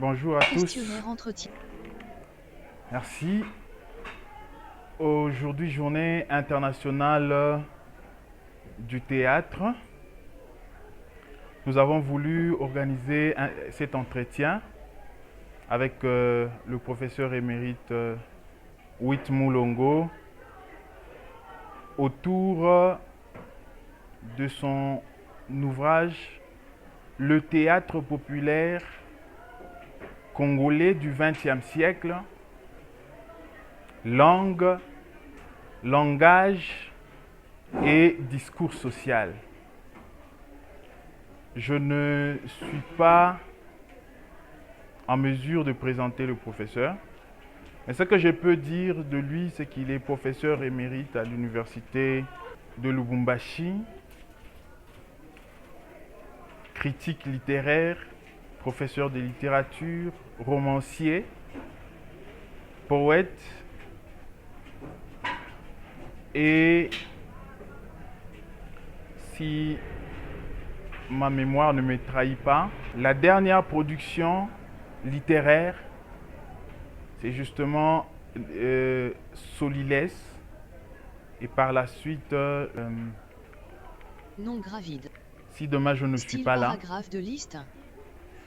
Bonjour à tous. Questionnaire entretien. Merci. Aujourd'hui, journée internationale du théâtre. Nous avons voulu organiser cet entretien avec le professeur émérite Whit Mulongo autour de son ouvrage Le théâtre populaire congolais du XXe siècle, langue, langage et discours social. Je ne suis pas en mesure de présenter le professeur, mais ce que je peux dire de lui, c'est qu'il est professeur émérite à l'université de Lubumbashi, critique littéraire, professeur de littérature, romancier, poète et, si ma mémoire ne me trahit pas, la dernière production littéraire, c'est justement Soliles, et par la suite, Non gravide. si dommage je ne suis Style pas là. paragraphe de liste.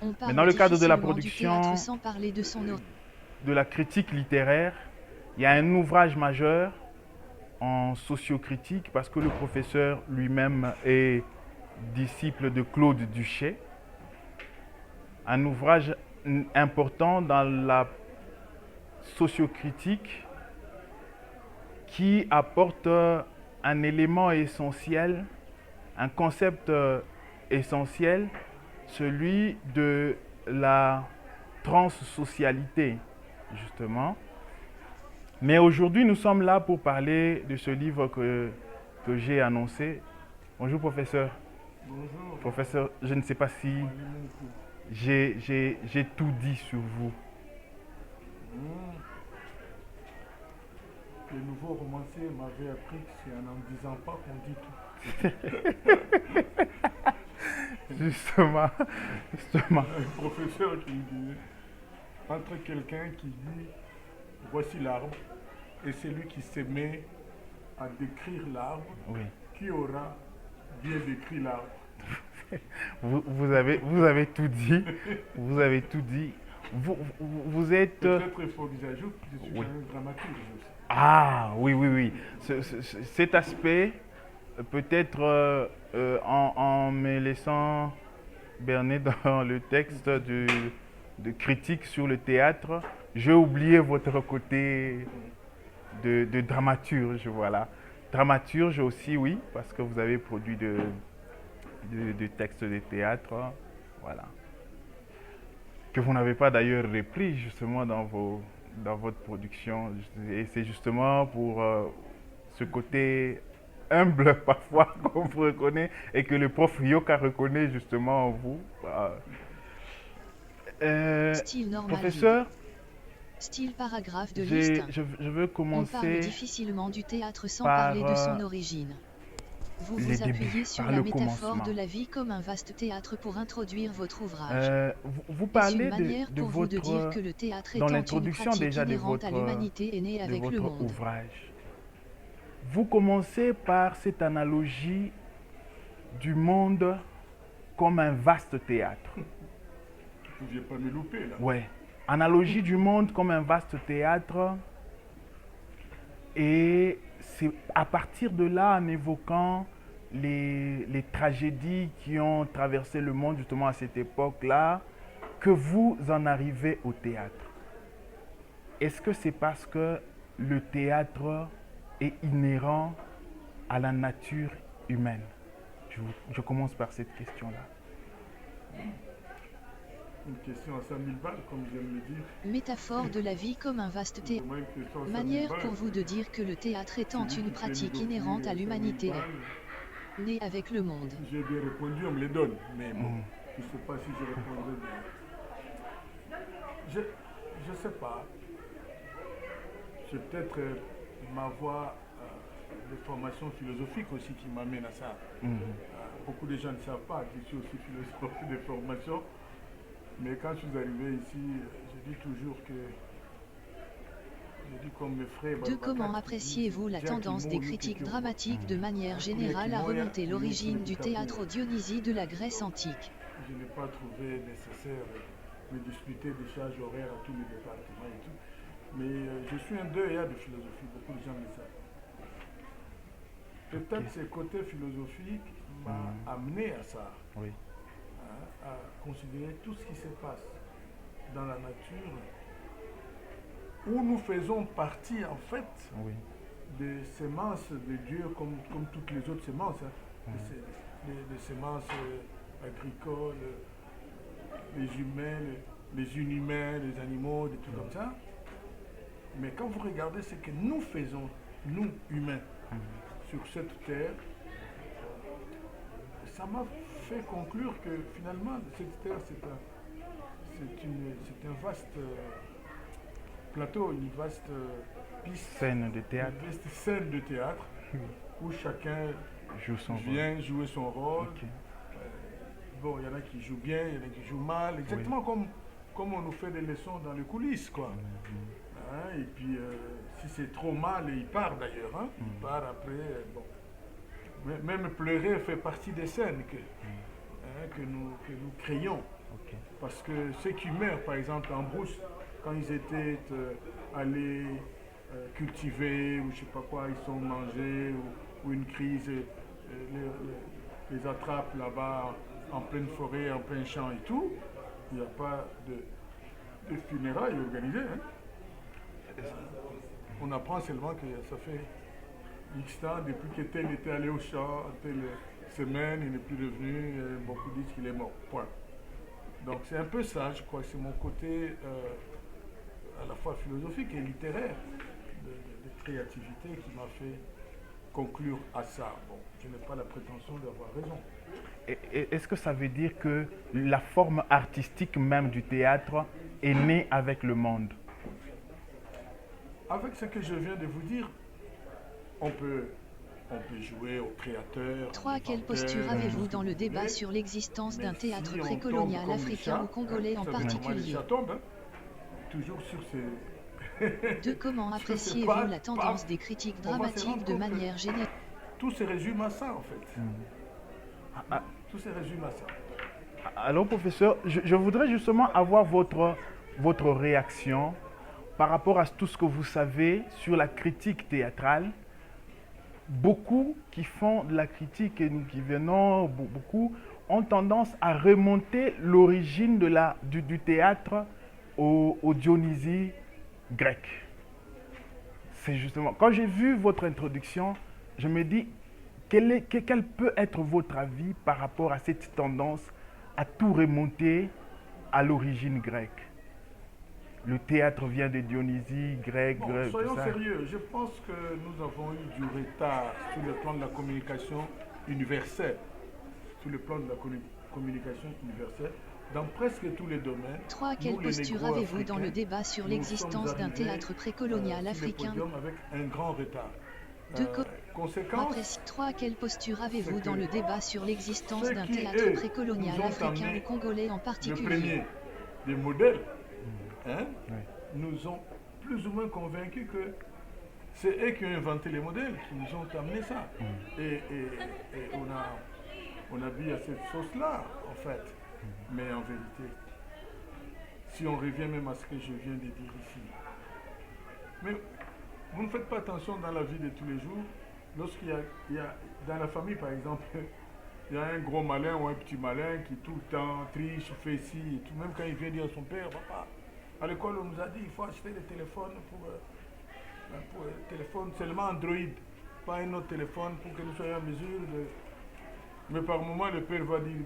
On Mais parle dans le cadre de la difficilement du théâtre production sans parler de son origine. de la critique littéraire, il y a un ouvrage majeur en sociocritique parce que le professeur lui-même est disciple de Claude Duché. Un ouvrage important dans la sociocritique qui apporte un élément essentiel, un concept essentiel, celui de la transsocialité, justement. Mais aujourd'hui, nous sommes là pour parler de ce livre que j'ai annoncé. Bonjour, professeur. Bonjour. Professeur, je ne sais pas si j'ai tout dit sur vous. Le nouveau romancier m'avait appris que c'est en n'en disant pas qu'on dit tout. Justement. Un professeur qui me disait, entre quelqu'un qui dit voici l'arbre et celui qui se met à décrire l'arbre, Oui. qui aura bien décrit l'arbre? Vous avez tout dit. Vous avez tout dit. Vous êtes... Peut-être il faut que j'ajoute que je suis Oui. un dramaturge aussi. Ah, oui, oui, oui. Cet aspect, peut-être en me laissant berner dans le texte de critique sur le théâtre, j'ai oublié votre côté de dramaturge, voilà. Dramaturge aussi, oui, parce que vous avez produit de textes de théâtre, voilà. Que vous n'avez pas d'ailleurs repris justement dans votre production. Et c'est justement pour ce côté humble parfois qu'on vous reconnaît et que le prof Yoka reconnaît justement en vous. Style normal. Professeur, Style paragraphe de liste. je veux On parle commencer difficilement du théâtre sans par, parler de son origine. Vous les vous appuyez débuts, sur par la le métaphore commencement. de la vie comme un vaste théâtre pour introduire votre ouvrage. Vous Est-ce parlez une manière de pour vous de dire que votre... le théâtre Dans étant une l'introduction pratique déjà de inhérente à votre, l'humanité est né avec le monde. ouvrage. Vous commencez par cette analogie du monde comme un vaste théâtre. Vous ne pouviez pas me louper là. Ouais. Analogie du monde comme un vaste théâtre. Et c'est à partir de là, en évoquant les tragédies qui ont traversé le monde justement à cette époque-là, que vous en arrivez au théâtre. Est-ce que c'est parce que le théâtre est inhérent à la nature humaine? Je commence par cette question-là. Une question à 5000 balles, comme j'aime le dire. Métaphore de la vie comme un vaste théâtre. Comment une question à 5000 Manière balles, pour vous de dire que le théâtre étant celui une qui fait pratique nous offrir inhérente à 5000 l'humanité balles, né avec le monde. j'ai bien répondu, on me les donne. Mais bon, je ne sais pas si je répondrai bien. Je ne sais pas. C'est peut-être ma voie de formation philosophique aussi qui m'amène à ça. Beaucoup de gens ne savent pas que je suis aussi philosophe de formation. Mais quand je suis arrivé ici, je dis toujours que, je dis comme mes frères... Comment appréciez-vous la tendance des critiques dramatiques de manière générale à remonter l'origine du théâtre Dionysie de la Grèce antique? Je n'ai pas trouvé nécessaire de discuter des charges horaires à tous les départements et tout. Mais je suis un deuil de philosophie, beaucoup de gens le savent. Peut-être ce côté philosophique m'a amené à ça, Oui. à considérer tout ce qui se passe dans la nature, où nous faisons partie en fait Oui. des semences de Dieu comme toutes les autres semences, des semences agricoles, les humains, les inhumains, les animaux, des trucs comme ça. Mais quand vous regardez ce que nous faisons, nous humains, sur cette terre, ça m'a fait conclure que finalement cette terre c'est un vaste plateau, une vaste piste, Scène de théâtre. une vaste scène de théâtre où chacun vient jouer son rôle. Okay. Bon, il y en a qui jouent bien, il y en a qui jouent mal, exactement comme on nous fait des leçons dans les coulisses, quoi. Hein, et puis, si c'est trop mal, il part d'ailleurs, hein, il part après, bon. Même pleurer fait partie des scènes que nous créons. Okay. Parce que ceux qui meurent, par exemple, en brousse, quand ils étaient allés cultiver, ou je sais pas quoi, ils sont mangés, ou une crise les attrape là-bas en pleine forêt, en plein champ et tout, il n'y a pas de funérailles organisées. Hein. On apprend seulement que ça fait X temps, depuis que tel était allé au champ, telle semaine, il n'est plus revenu, beaucoup disent qu'il est mort. Point. Donc c'est un peu ça, je crois, c'est mon côté à la fois philosophique et littéraire, de créativité qui m'a fait conclure à ça. Bon, je n'ai pas la prétention d'avoir raison. Est-ce que ça veut dire que la forme artistique même du théâtre est née avec le monde? Avec ce que je viens de vous dire, on peut jouer au créateur. 3. Quelle posture avez-vous dans le débat sur l'existence d'un théâtre précolonial africain ou congolais en particulier? Toujours sur ces... 2. Comment appréciez-vous la tendance des critiques dramatiques de manière générale? Tout se résume à ça, en fait. Tout se résume à ça. Alors, professeur, je voudrais justement avoir votre réaction par rapport à tout ce que vous savez sur la critique théâtrale. Beaucoup qui font de la critique et nous qui venons, beaucoup ont tendance à remonter l'origine du théâtre au Dionysie grec. C'est justement, quand j'ai vu votre introduction, je me dis, quel peut être votre avis par rapport à cette tendance à tout remonter à l'origine grecque? Le théâtre vient de Dionysie, grec, bon, soyons tout ça. Sérieux, je pense que nous avons eu du retard sur le plan de la communication universelle. Sur le plan de la communication universelle, dans presque tous les domaines. 3. Quelle posture avez-vous dans le débat sur l'existence d'un théâtre précolonial africain? Avec un grand retard. 2. Conséquence. 3. Quelle posture avez-vous dans le débat sur l'existence d'un théâtre précolonial africain ou congolais en particulier? Le premier des modèles nous ont plus ou moins convaincus que c'est eux qui ont inventé les modèles, qui nous ont amené ça. Et on a bu à cette sauce-là, en fait. Mais en vérité, si on revient même à ce que je viens de dire ici, mais vous ne faites pas attention dans la vie de tous les jours, lorsqu'il y a dans la famille par exemple, il y a un gros malin ou un petit malin qui tout le temps triche, fait ci et tout, même quand il vient dire à son père, papa, à l'école on nous a dit il faut acheter des téléphones pour téléphone seulement Android, pas un autre téléphone pour que nous soyons en mesure de... Mais par moment le père va dire,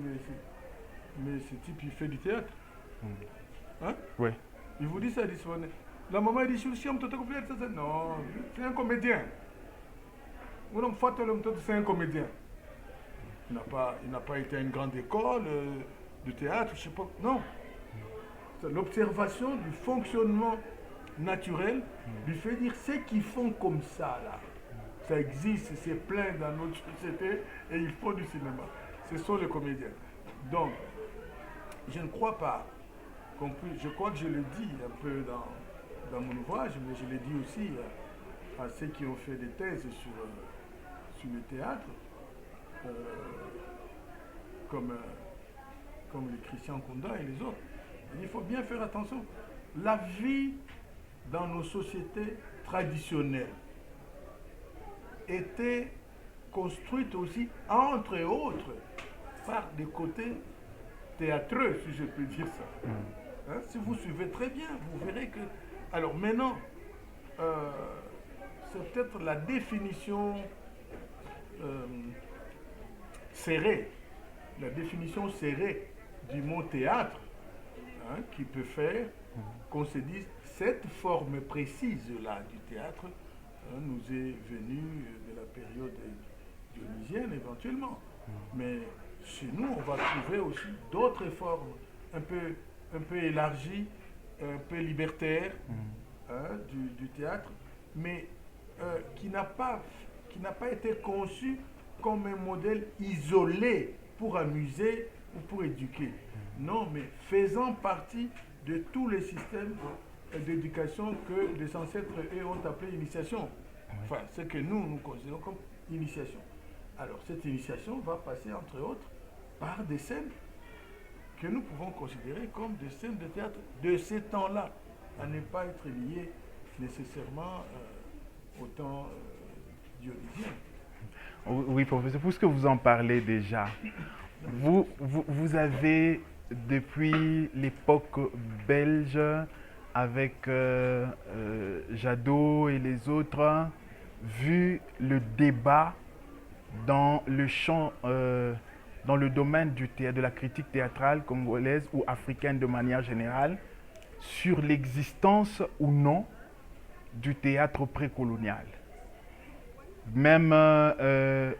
mais ce type il fait du théâtre. Hein? Oui. Il vous dit ça, il dit ça. La maman dit, non, c'est un comédien. C'est un comédien. Il n'a pas été à une grande école de théâtre, je sais pas. Non. L'observation du fonctionnement naturel lui fait dire ce qu'ils font comme ça là. Ça existe, c'est plein dans notre société et ils font du cinéma. Ce sont les comédiens. Donc, je ne crois pas compris, je crois que je le dis un peu dans mon ouvrage, mais je l'ai dit aussi à ceux qui ont fait des thèses sur le théâtre, comme les Christian Kunda et les autres. Il faut bien faire attention. La vie dans nos sociétés traditionnelles était construite aussi, entre autres, par des côtés théâtreux, si je peux dire ça. Hein, si vous suivez très bien, vous verrez que... Alors maintenant, c'est peut-être la définition serrée, du mot théâtre, hein, qui peut faire qu'on se dise cette forme précise-là du théâtre nous est venue de la période dionysienne éventuellement. Mais chez nous, on va trouver aussi d'autres formes un peu élargies, un peu libertaires hein, du théâtre, mais qui n'a pas été conçu comme un modèle isolé pour amuser ou pour éduquer. Non, mais faisant partie de tous les systèmes d'éducation que les ancêtres ont appelé initiation. Enfin, ce que nous considérons comme initiation. Alors, cette initiation va passer, entre autres, par des scènes que nous pouvons considérer comme des scènes de théâtre de ces temps-là, à ne pas être liées nécessairement au temps dionysien. Oui, professeur, puisque vous en parlez déjà, vous avez, depuis l'époque belge, avec Jadot et les autres, vu le débat dans le champ, dans le domaine du théâtre, de la critique théâtrale congolaise ou africaine de manière générale, sur l'existence ou non du théâtre précolonial. Même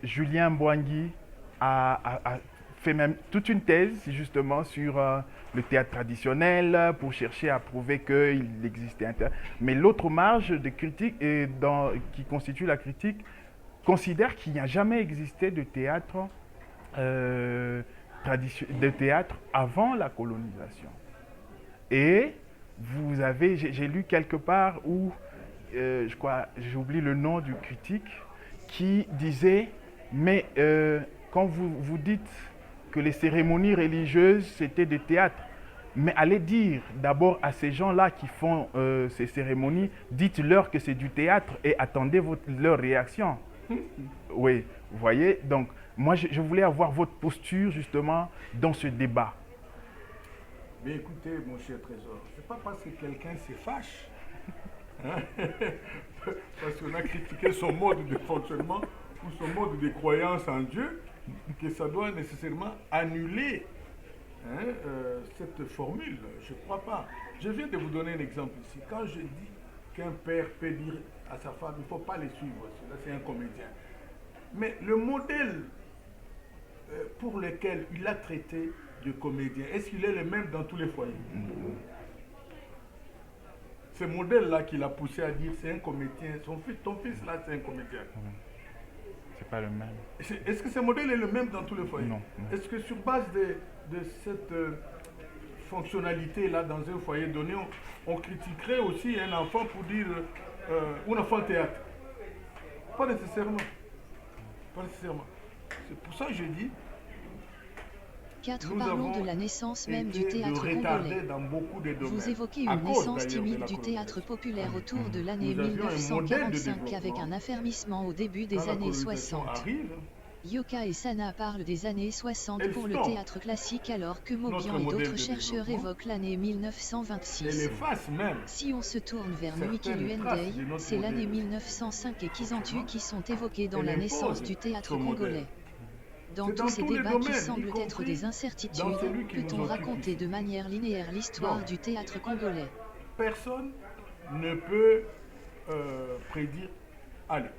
Julien Mbouangui a fait même toute une thèse justement sur le théâtre traditionnel pour chercher à prouver qu'il existait un théâtre. Mais l'autre marge de critique qui constitue la critique considère qu'il n'y a jamais existé de théâtre, avant la colonisation. Et vous avez, j'ai lu quelque part où, je crois, j'oublie le nom du critique, qui disait, mais quand vous dites que les cérémonies religieuses c'était des théâtres, mais allez dire d'abord à ces gens-là qui font ces cérémonies, dites-leur que c'est du théâtre et attendez leur réaction. Oui, vous voyez, donc moi je voulais avoir votre posture justement dans ce débat. Mais écoutez, mon cher Trésor, c'est pas parce que quelqu'un se fâche, hein, parce qu'on a critiqué son mode de fonctionnement ou son mode de croyance en Dieu, que ça doit nécessairement annuler hein, cette formule. Je ne crois pas. Je viens de vous donner un exemple ici. Quand je dis qu'un père peut dire à sa femme, il ne faut pas les suivre, là c'est un comédien. Mais le modèle pour lequel il a traité de comédien, est-ce qu'il est le même dans tous les foyers? Ce modèle-là qu'il a poussé à dire c'est un comédien, ton fils là c'est un comédien. C'est pas le même. Est-ce que ce modèle est le même dans tous les foyers? Non. Est-ce que sur base de cette fonctionnalité-là dans un foyer donné, on critiquerait aussi un enfant pour dire un enfant théâtre? Pas nécessairement. Pas nécessairement. C'est pour ça que je dis. Parlons de la naissance même du théâtre congolais. Vous évoquez une naissance timide du théâtre populaire autour de l'année 1945 avec un affermissement au début des années 60. Yoka et Sana parlent des années 60 pour le théâtre classique alors que Mobian et d'autres chercheurs évoquent l'année 1926. Si on se tourne vers Mwiki Luendey, c'est l'année 1905 et Kizantu qui sont évoqués dans la naissance du théâtre congolais. Dans tous ces débats qui semblent être des incertitudes, peut-on raconter de manière linéaire l'histoire du théâtre congolais? Personne ne peut prédire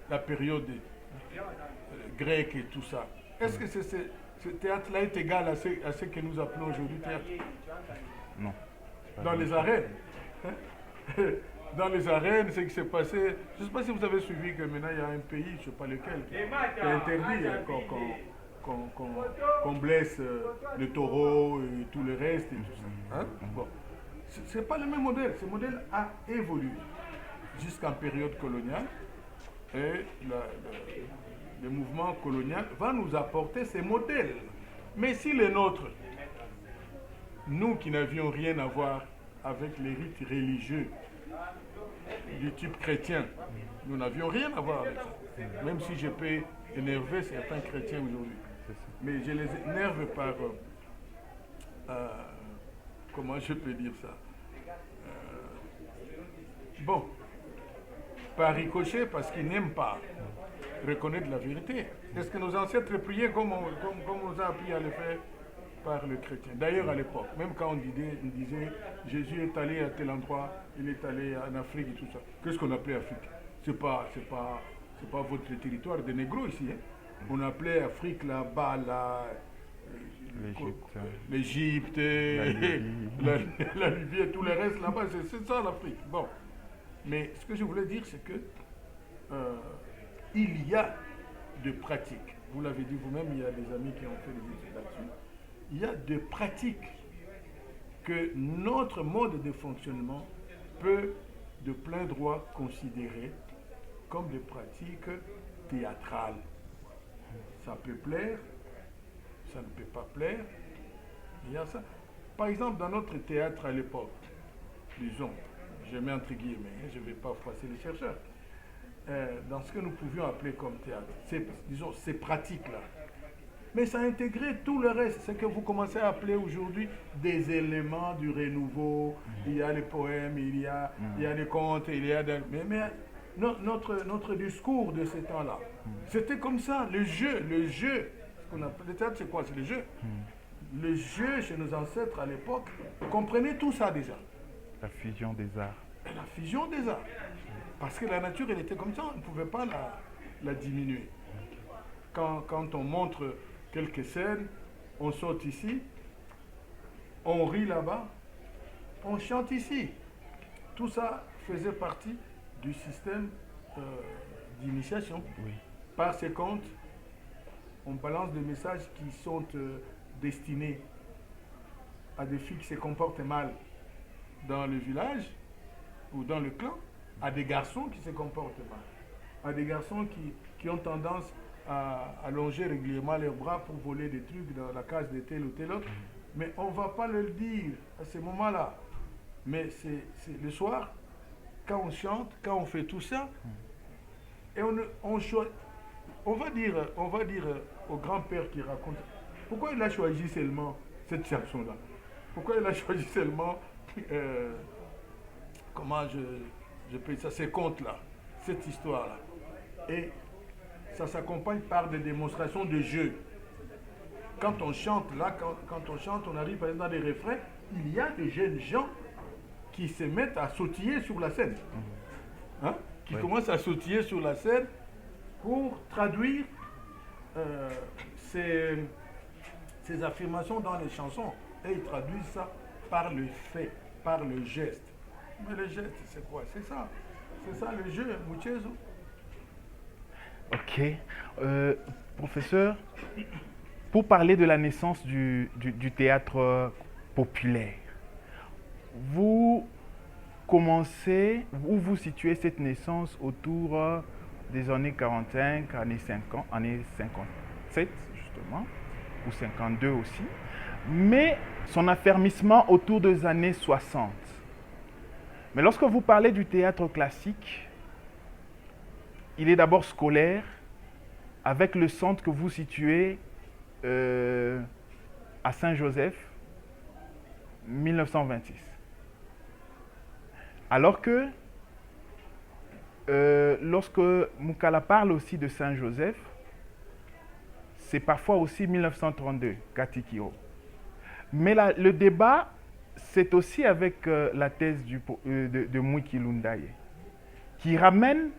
la période grecque et tout ça. Est-ce que ce théâtre-là est égal à ce que nous appelons aujourd'hui théâtre? Non. Dans les arènes. Dans les arènes, ce qui s'est passé, je ne sais pas si vous avez suivi que maintenant il y a un pays, je ne sais pas lequel, qui a interdit qu'on blesse le taureau et tout le reste et tout ça. Hein? Bon. Ce n'est pas le même modèle. Ce modèle a évolué jusqu'en période coloniale. Et le mouvement colonial va nous apporter ces modèles. Mais si les nôtres, nous qui n'avions rien à voir avec les rites religieux du type chrétien, nous n'avions rien à voir avec ça. Même si je peux énerver certains chrétiens aujourd'hui. Mais je les énerve par... comment je peux dire ça bon, par ricochet, parce qu'ils n'aiment pas reconnaître la vérité. Est-ce que nos ancêtres priaient comme on nous a appris à le faire par le chrétien? D'ailleurs, à l'époque, même quand on disait Jésus est allé à tel endroit, il est allé en Afrique et tout ça. Qu'est-ce qu'on appelait Afrique? C'est pas votre territoire de négro ici. Hein? On appelait Afrique là-bas, l'Égypte, la Libye et tout le reste là-bas, c'est ça l'Afrique. Bon. Mais ce que je voulais dire, c'est que il y a de pratiques. Vous l'avez dit vous-même, il y a des amis qui ont fait des études là-dessus. Il y a de pratiques que notre mode de fonctionnement peut de plein droit considérer comme des pratiques théâtrales. Ça peut plaire, ça ne peut pas plaire. Il y a ça. Par exemple, dans notre théâtre à l'époque, disons, je mets entre guillemets, je ne vais pas froisser les chercheurs, dans ce que nous pouvions appeler comme théâtre, disons, ces pratiques-là. Mais ça intégrait tout le reste, ce que vous commencez à appeler aujourd'hui des éléments du renouveau. Il y a les poèmes, il y a les contes, il y a mais notre discours de ces temps-là, c'était comme ça, le jeu, ce qu'on appelle le théâtre, c'est quoi? C'est le jeu. Le jeu chez nos ancêtres à l'époque comprenait tout ça déjà. La fusion des arts. La fusion des arts. Parce que la nature, elle était comme ça, on ne pouvait pas la diminuer. Quand on montre quelques scènes, on saute ici, on rit là-bas, on chante ici. Tout ça faisait partie du système d'initiation. Oui. Par ces contes, on balance des messages qui sont destinés à des filles qui se comportent mal dans le village ou dans le clan, à des garçons qui se comportent mal, à des garçons qui ont tendance à allonger régulièrement leurs bras pour voler des trucs dans la case de tel ou tel autre. Mais on ne va pas le dire à ce moment-là. Mais c'est le soir, quand on chante, quand on fait tout ça, et on va dire au grand-père qui raconte, pourquoi il a choisi seulement cette chanson-là? Pourquoi il a choisi seulement, comment je peux dire ça, ces contes-là, cette histoire-là? Et ça s'accompagne par des démonstrations de jeu. Quand on chante, là, quand on chante, on arrive par exemple dans des refrains, il y a des jeunes gens qui se mettent à sautiller sur la scène. Hein? Qui commencent à sautiller sur la scène pour traduire ces affirmations dans les chansons. Et ils traduisent ça par le fait, par le geste. Mais le geste, c'est quoi? C'est ça le jeu, Muchezo. Ok. Professeur, pour parler de la naissance du théâtre populaire, vous commencez, où vous situez cette naissance autour des années 45, années 50, années 57 justement, ou 52 aussi, mais son affermissement autour des années 60. Mais lorsque vous parlez du théâtre classique, il est d'abord scolaire, avec le centre que vous situez à Saint-Joseph, 1926. Alors que, lorsque Moukala parle aussi de Saint-Joseph, c'est parfois aussi 1932, Katikiro. Mais le débat, c'est aussi avec la thèse de Mwiki Lundaye, qui ramène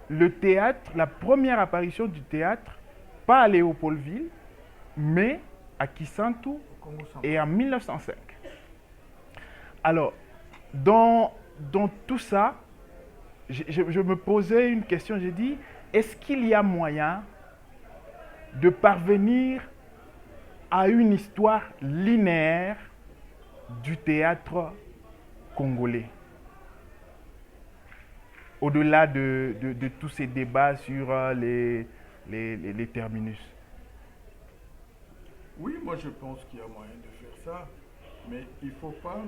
le théâtre, la première apparition du théâtre, pas à Léopoldville, mais à Kisantu et en 1905. Alors, dans tout ça, je me posais une question, j'ai dit, est-ce qu'il y a moyen de parvenir à une histoire linéaire du théâtre congolais? Au-delà de tous ces débats sur les terminus. Oui, moi je pense qu'il y a moyen de faire ça, mais il ne faut pas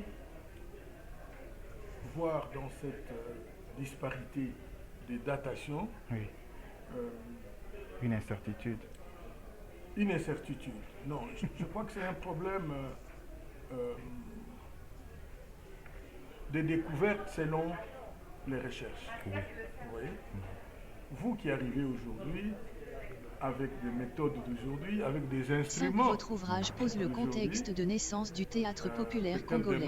voir dans cette disparité des datations Oui. Une incertitude. Une incertitude. Non, je crois que c'est un problème de découverte selon les recherches. Oui. Vous voyez? Vous qui arrivez aujourd'hui avec des méthodes d'aujourd'hui, avec des 5. instruments. Votre ouvrage pose le contexte de naissance du théâtre populaire congolais.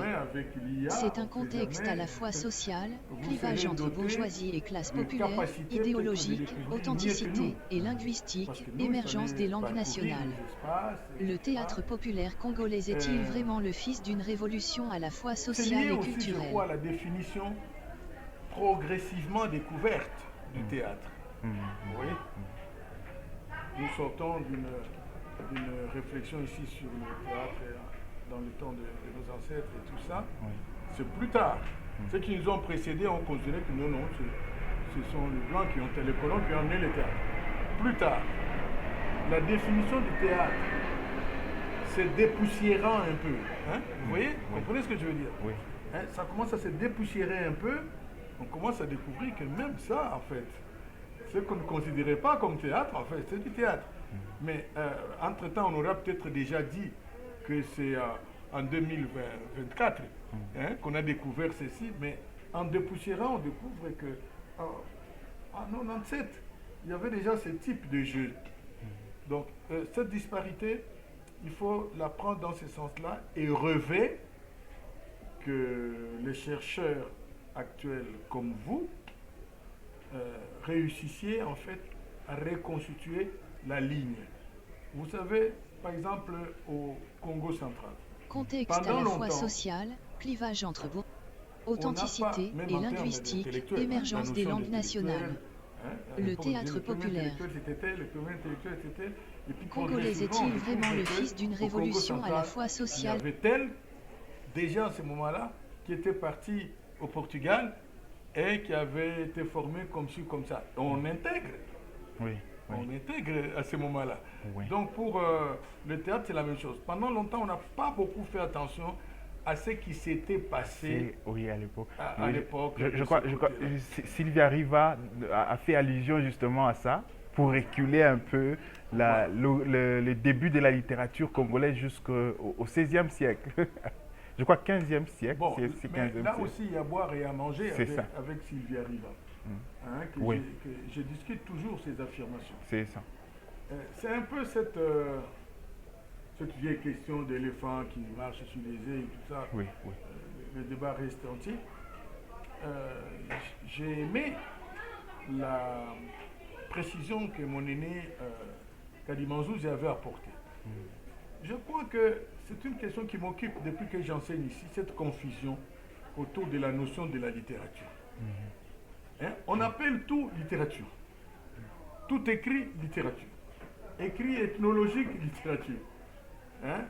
C'est un contexte à la fois social, clivage entre bourgeoisie et classe populaire, idéologique, authenticité et linguistique, émergence des langues nationales. Le théâtre populaire congolais est-il vraiment le fils d'une révolution à la fois sociale et culturelle? C'est lié aussi, je crois, à la définition progressivement découverte du théâtre. Vous voyez? Nous sortons d'une réflexion ici sur le théâtre dans le temps de nos ancêtres et tout ça. Oui. C'est plus tard. Ceux qui nous ont précédés ont considéré que non, ce sont les Blancs qui ont été les colons qui ont amené le théâtre. Plus tard, la définition du théâtre, c'est dépoussiérant un peu. Hein? Vous voyez? Vous comprenez ce que je veux dire? Oui. Hein? Ça commence à se dépoussiérer un peu. On commence à découvrir que même ça, en fait, ce qu'on ne considérait pas comme théâtre, en fait, c'est du théâtre. Mais entre-temps, on aura peut-être déjà dit que c'est en 2024 qu'on a découvert ceci, mais en dépoussiérant, on découvre que en 97, il y avait déjà ce type de jeu. Donc, cette disparité, il faut la prendre dans ce sens-là et rêver que les chercheurs actuels comme vous réussissiez en fait à reconstituer la ligne. Vous savez, par exemple, au Congo central. Contexte à la fois social, clivage entre authenticité et linguistique, émergence des langues nationales. Le théâtre populaire congolais est-il vraiment le fils d'une révolution à la fois sociale? Il y avait-elle déjà à ce moment-là qui était parti au Portugal et qui avait été formé comme ci, comme ça. On intègre. Oui. On intègre à ce moment-là. Oui. Donc pour le théâtre, c'est la même chose. Pendant longtemps, on n'a pas beaucoup fait attention à ce qui s'était passé à l'époque. À l'époque. Je crois Sylvia Riva a fait allusion justement à ça pour reculer un peu le début de la littérature congolaise jusqu'au XVIe siècle. Je crois 15e siècle. Bon, c'est mais 15e là siècle. aussi, il y a à boire et à manger avec Sylvia Riva. Hein, Oui. Je discute toujours ces affirmations. C'est ça. C'est un peu cette vieille question d'éléphant qui marche sur les œufs et tout ça. Oui, oui. Le débat reste entier. J'ai aimé la précision que mon aîné Kadimanzouz avait apportée. Je crois que c'est une question qui m'occupe depuis que j'enseigne ici, cette confusion autour de la notion de la littérature. Hein? On appelle tout littérature. Tout écrit, littérature. Écrit ethnologique, littérature. Hein?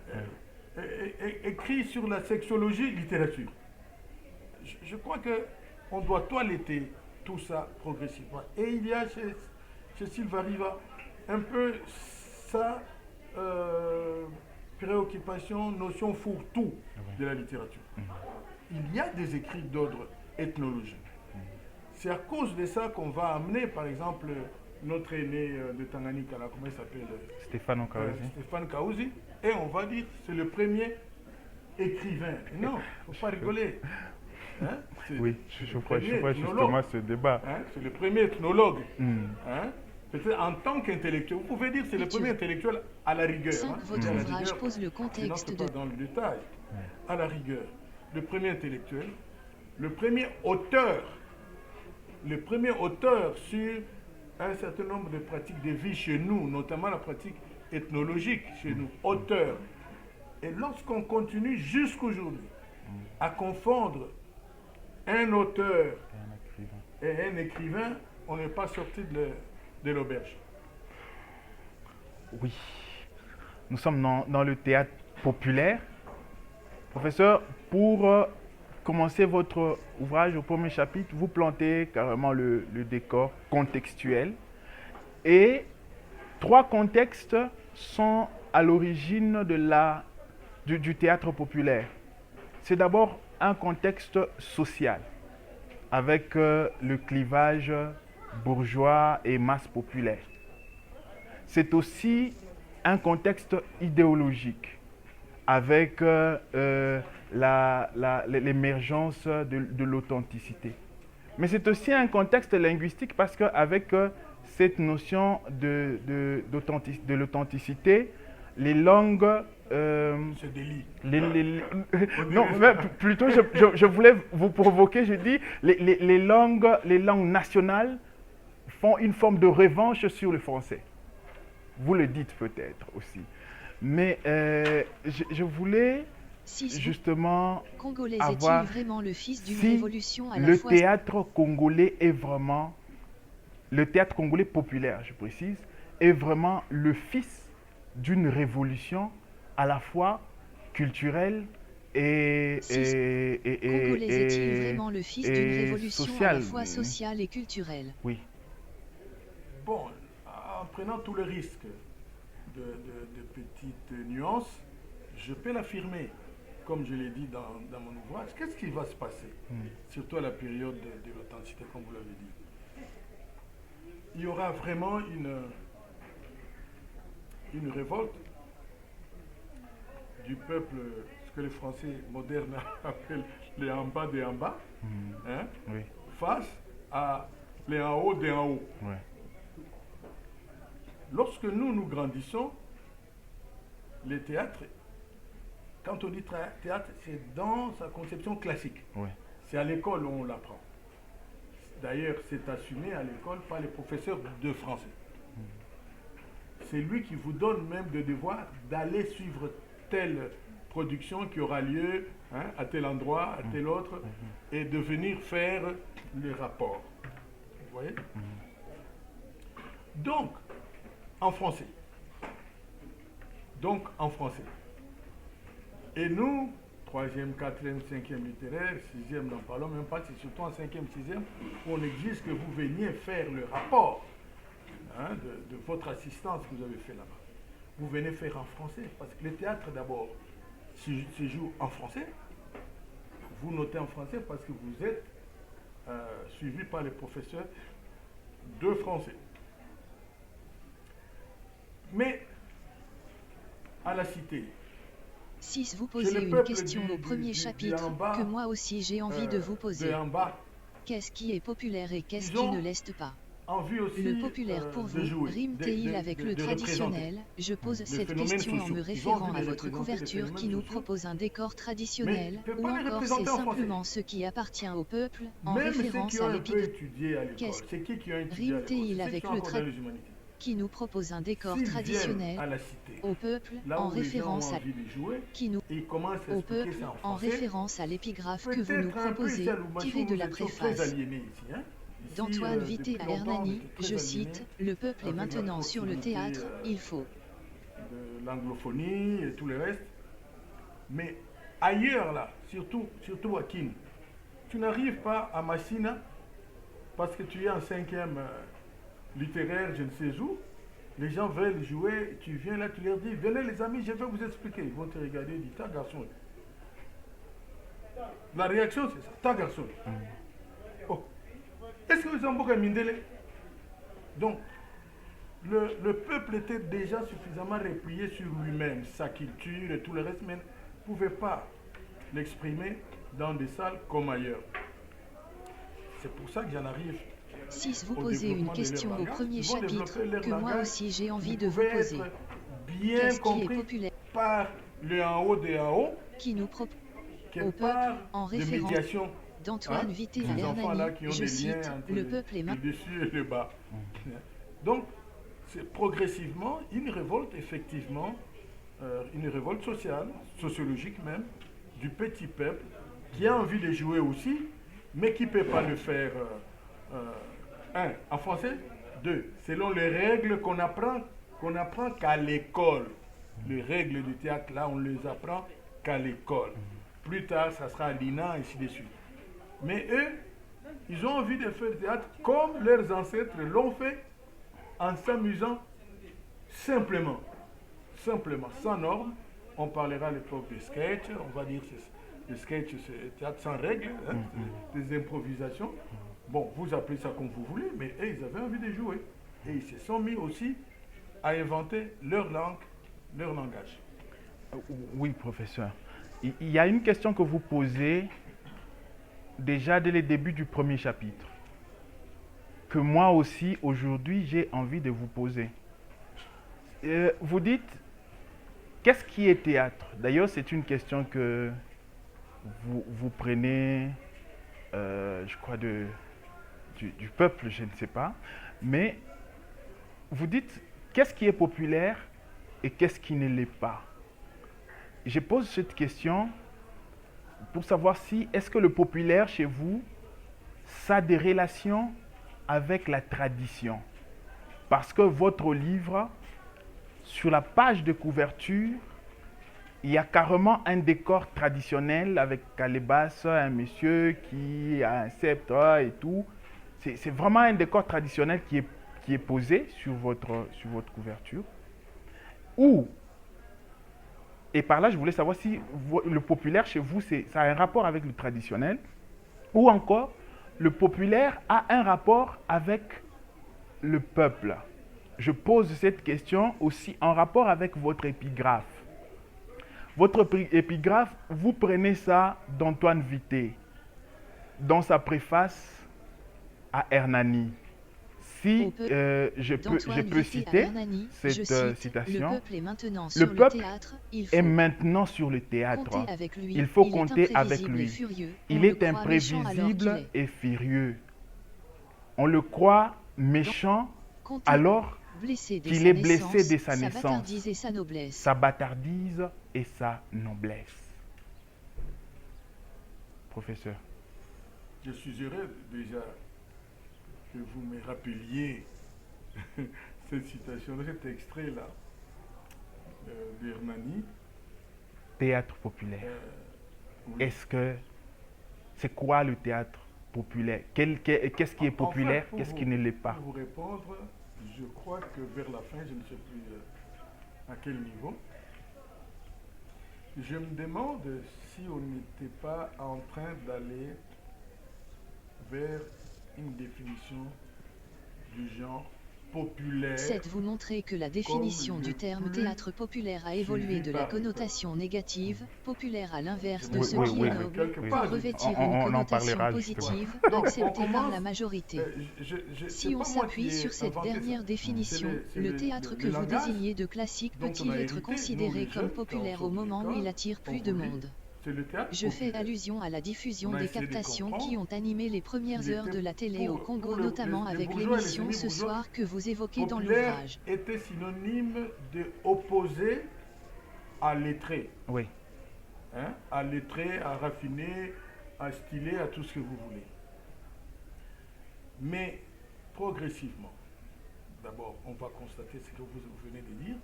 Écrit sur la sexologie, littérature. Je crois qu'on doit toiletter tout ça progressivement. Et il y a chez Sylvia Riva un peu ça... préoccupation, notion fourre-tout de la littérature. Il y a des écrits d'ordre ethnologique. C'est à cause de ça qu'on va amener, par exemple, notre aîné de Tanganyika, là, comment il s'appelle? Stéphane Kaouzi. Stéphane Kaouzi. Et on va dire c'est le premier écrivain. Non, il ne faut pas rigoler. Hein? Oui, je crois justement à ce débat. Hein? C'est le premier ethnologue. Hein? Peut-être en tant qu'intellectuel, vous pouvez dire que c'est le premier intellectuel à la rigueur. 5. Votre ouvrage pose le contexte de... dans le détail, à la rigueur. Le premier intellectuel, le premier auteur sur un certain nombre de pratiques de vie chez nous, notamment la pratique ethnologique chez nous, auteur. Et lorsqu'on continue jusqu'aujourd'hui à confondre un auteur et un écrivain, on n'est pas sorti de l'auberge. Oui. Nous sommes dans le théâtre populaire. Professeur, pour commencez votre ouvrage au premier chapitre, vous plantez carrément le décor contextuel. Et 3 contextes sont à l'origine du théâtre populaire. C'est d'abord un contexte social, avec le clivage bourgeois et masse populaire. C'est aussi un contexte idéologique, avec l'émergence de l'authenticité. Mais c'est aussi un contexte linguistique parce qu'avec cette notion de l'authenticité, les langues... C'est délit. Non, plutôt je voulais vous provoquer, je dis, les langues nationales font une forme de revanche sur le français. Vous le dites peut-être aussi. Mais je voulais justement Congolais avoir... est-il vraiment le fils d'une si révolution à la le fois... théâtre congolais est vraiment... Le théâtre congolais populaire, je précise, est vraiment le fils d'une révolution à la fois culturelle et Congolais est-il vraiment le fils d'une révolution sociale. à la fois sociale et culturelle? Oui. Bon, en prenant tous les risques de petites nuances, je peux l'affirmer, comme je l'ai dit dans mon ouvrage, qu'est-ce qui va se passer, surtout à la période de l'authenticité, comme vous l'avez dit. Il y aura vraiment une révolte du peuple, ce que les Français modernes appellent les en bas des en bas, hein, Oui. face à les en haut des en haut. Ouais. Lorsque nous grandissons, les théâtres, quand on dit théâtre, c'est dans sa conception classique. Ouais. C'est à l'école où on l'apprend. D'ailleurs, c'est assumé à l'école par les professeurs de français. C'est lui qui vous donne même le devoir d'aller suivre telle production qui aura lieu à tel endroit, à tel autre, et de venir faire les rapports. Vous voyez? Donc, en français. Et nous, 3e, 4e, 5e littéraire, 6e, n'en parlons même pas, c'est surtout en 5e, 6e, où on exige que vous veniez faire le rapport de votre assistance que vous avez fait là-bas. Vous venez faire en français, parce que le théâtre d'abord se joue en français. Vous notez en français parce que vous êtes suivi par les professeurs de français. Mais à la cité, Si vous posez une question au premier chapitre, que moi aussi j'ai envie de vous poser. Qu'est-ce qui est populaire et qu'est-ce qui ne l'est pas? Le populaire pour vous, rime-t-il avec le traditionnel? Je pose cette question en me référant à votre couverture qui nous propose un décor traditionnel, ou encore c'est simplement ce qui appartient au peuple, en référence à l'épigramme. Rime-t-il avec le traditionnel qui nous propose un décor traditionnel au peuple en référence à au peuple en référence à l'épigraphe que vous nous proposez, tiré de la préface d'Antoine Vité à Hernani, je cite, « Le peuple est maintenant sur le théâtre, il faut... » de l'anglophonie et tout le reste. Mais ailleurs là, surtout à Kin, tu n'arrives pas à Massina parce que tu es en 5e littéraire, je ne sais où. Les gens veulent jouer, tu viens là, tu leur dis, venez les amis, je vais vous expliquer. Ils vont te regarder, ils disent, ta garçon. La réaction c'est ça, ta garçon. Oh. Est-ce que vous avez beaucoup mindélé? Donc, le peuple était déjà suffisamment replié sur lui-même, sa culture et tout le reste, mais ne pouvait pas l'exprimer dans des salles comme ailleurs. C'est pour ça que j'en arrive. Si vous posez une question au premier chapitre, que moi aussi j'ai envie de vous poser. Qu'est-ce qui est populaire par le en haut des en haut, qui nous propose au peuple en référence d'Antoine Vité à Hernani, je cite, « Le peuple est maintenant... » Le dessus et le bas. Donc, c'est progressivement une révolte, effectivement, une révolte sociale, sociologique même, du petit peuple, qui a envie de jouer aussi, mais qui ne peut pas le faire, en français, 2, selon les règles qu'on apprend qu'à l'école. Les règles du théâtre, là, on ne les apprend qu'à l'école. plus tard ça sera à l'INA, ainsi de suite. Mais eux, ils ont envie de faire du théâtre comme leurs ancêtres l'ont fait, en s'amusant simplement, sans normes. On parlera à l'époque des sketchs, on va dire que le sketch c'est théâtre sans règles, hein, des improvisations. Bon, vous appelez ça comme vous voulez, mais eux, ils avaient envie de jouer. Et ils se sont mis aussi à inventer leur langue, leur langage. Oui, professeur. Il y a une question que vous posez déjà dès le début du premier chapitre, que moi aussi, aujourd'hui, j'ai envie de vous poser. Vous dites, qu'est-ce qui est théâtre? D'ailleurs, c'est une question que vous prenez, je crois, du peuple, je ne sais pas. Mais vous dites, qu'est-ce qui est populaire et qu'est-ce qui ne l'est pas? Je pose cette question pour savoir si, est-ce que le populaire chez vous, ça a des relations avec la tradition? Parce que votre livre, sur la page de couverture, il y a carrément un décor traditionnel avec calebasse, un monsieur qui a un sceptre et tout. C'est vraiment un décor traditionnel qui est posé sur votre couverture. Et par là, je voulais savoir si le populaire chez vous, ça a un rapport avec le traditionnel, ou encore, le populaire a un rapport avec le peuple. Je pose cette question aussi en rapport avec votre épigraphe. Votre épigraphe, vous prenez ça d'Antoine Vitté, dans sa préface à Hernani. Si je peux citer Hernani, cette citation, le peuple est maintenant sur le théâtre, il faut compter avec lui. Il est imprévisible et furieux. On le croit méchant alors qu'il est blessé dès sa naissance, sa bâtardise et sa noblesse. Professeur. Je suis heureux déjà que vous me rappeliez cette citation, cet extrait-là d'Hernani. Théâtre populaire. Oui. Est-ce que c'est quoi le théâtre populaire? Qu'est-ce qui est populaire? Enfin, qu'est-ce qui ne l'est pas? Pour vous répondre, je crois que vers la fin, je ne sais plus à quel niveau, je me demande si on n'était pas en train d'aller vers une définition du genre populaire. Vous montrer que la définition du terme théâtre populaire a évolué de la connotation négative, populaire à l'inverse de ce qui est noble, pour revêtir une connotation positive, acceptée par la majorité. Si on s'appuie sur cette dernière définition, le théâtre que vous désignez de classique peut-il être considéré comme populaire au moment où il attire plus de monde? Je fais allusion à la diffusion des captations qui ont animé les premières heures de la télé au Congo, notamment avec l'émission Ce soir que vous évoquez dans l'ouvrage. Était synonyme de opposé à lettré. Oui. Hein? À lettré, à raffiné, à stylé, à tout ce que vous voulez. Mais progressivement, d'abord, on va constater ce que vous venez de dire,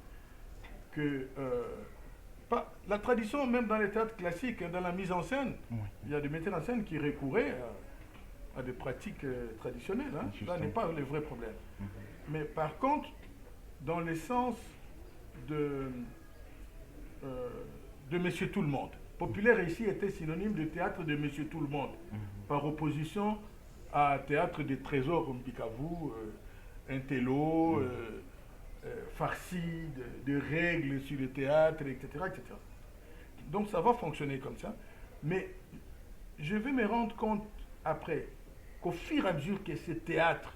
que la tradition, même dans les théâtres classiques, dans la mise en scène, oui. Il y a des metteurs en scène qui recouraient à des pratiques traditionnelles. Hein. Ça n'est pas le vrai problème. Mais par contre, dans le sens de Monsieur Tout-le-Monde, populaire ici était synonyme de théâtre de Monsieur Tout-le-Monde, par opposition à théâtre des trésors comme Picavou, Intello, farci de règles sur le théâtre, etc., etc. Donc ça va fonctionner comme ça. Mais je vais me rendre compte après qu'au fur et à mesure que ce théâtre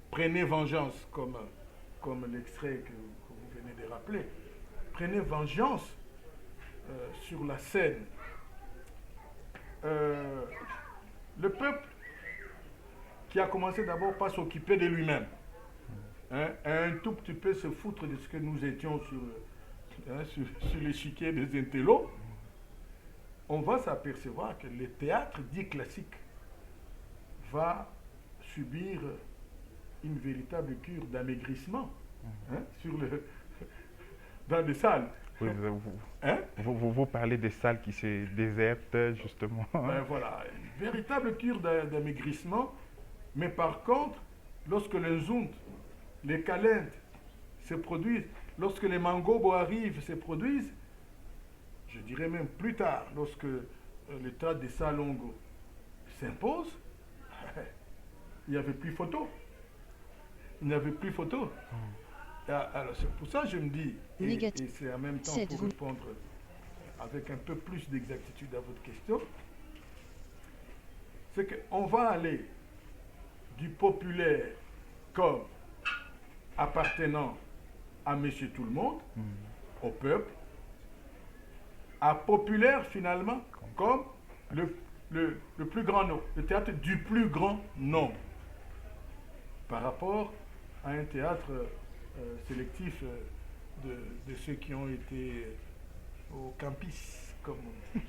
prenait vengeance, comme l'extrait que vous venez de rappeler, prenait vengeance sur la scène, le peuple qui a commencé d'abord par s'occuper de lui-même, hein, un tout petit peu se foutre de ce que nous étions sur l'échiquier des intellos, on va s'apercevoir que le théâtre dit classique va subir une véritable cure d'amaigrissement, hein, dans les salles. Oui, vous parlez des salles qui se désertent, justement. Ben voilà, une véritable cure d'amaigrissement. Mais par contre, lorsque les zuntes, les calendes se produisent, lorsque les mangobos arrivent, se produisent, je dirais même plus tard, lorsque l'état des Salongo s'impose, il n'y avait plus photo. Il n'y avait plus photo. Alors c'est pour ça que je me dis, et c'est en même temps pour répondre avec un peu plus d'exactitude à votre question, c'est qu'on va aller du populaire comme appartenant à Monsieur Tout-le-Monde, au peuple, à populaire finalement comme le plus grand nombre, le théâtre du plus grand nombre, par rapport à un théâtre sélectif de ceux qui ont été au campus, comme on dit.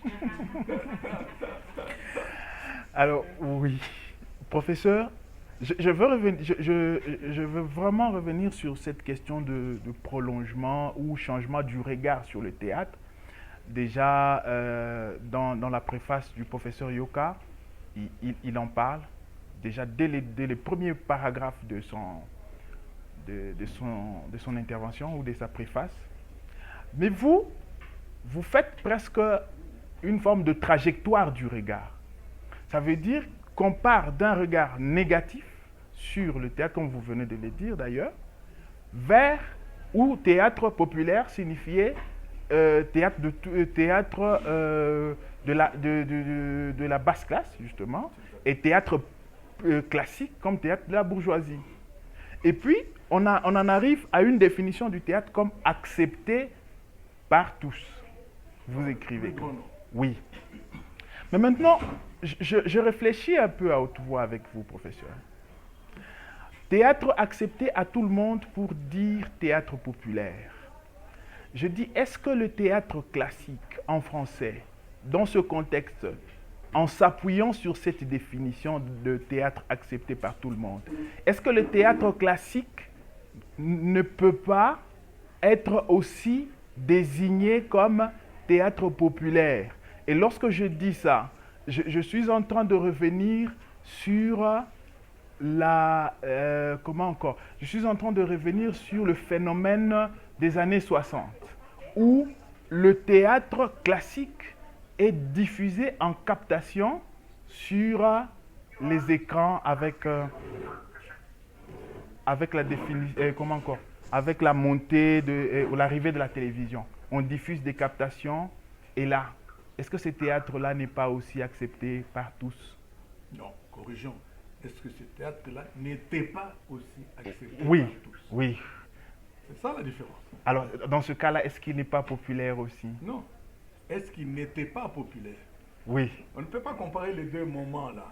Alors, oui. Professeur, je veux vraiment revenir sur cette question de prolongement ou changement du regard sur le théâtre. Déjà, dans la préface du professeur Yoka, il en parle. Déjà, dès les premiers paragraphes de son intervention ou de sa préface. Mais vous faites presque une forme de trajectoire du regard. Ça veut dire qu'on part d'un regard négatif sur le théâtre, comme vous venez de le dire d'ailleurs, vers où théâtre populaire signifiait théâtre de la basse classe, justement, et théâtre classique comme théâtre de la bourgeoisie. Et puis, on en arrive à une définition du théâtre comme accepté par tous. Vous écrivez. Oui. Mais maintenant, je réfléchis un peu à haute voix avec vous, professeur. Théâtre accepté à tout le monde pour dire théâtre populaire. Je dis, est-ce que le théâtre classique en français, dans ce contexte, en s'appuyant sur cette définition de théâtre accepté par tout le monde, est-ce que le théâtre classique ne peut pas être aussi désigné comme théâtre populaire? Et lorsque je dis ça, je suis en train de revenir sur je suis en train de revenir sur le phénomène des années 60, où le théâtre classique est diffusé en captation sur les écrans avec la montée ou l'arrivée de la télévision. On diffuse des captations et là, est-ce que ce théâtre-là n'est pas aussi accepté par tous? Non, corrigeons. Est-ce que ce théâtre-là n'était pas aussi accepté par tous? Oui. C'est ça la différence. Alors, dans ce cas-là, est-ce qu'il n'est pas populaire aussi? Non. Est-ce qu'il n'était pas populaire? Oui. On ne peut pas comparer les deux moments-là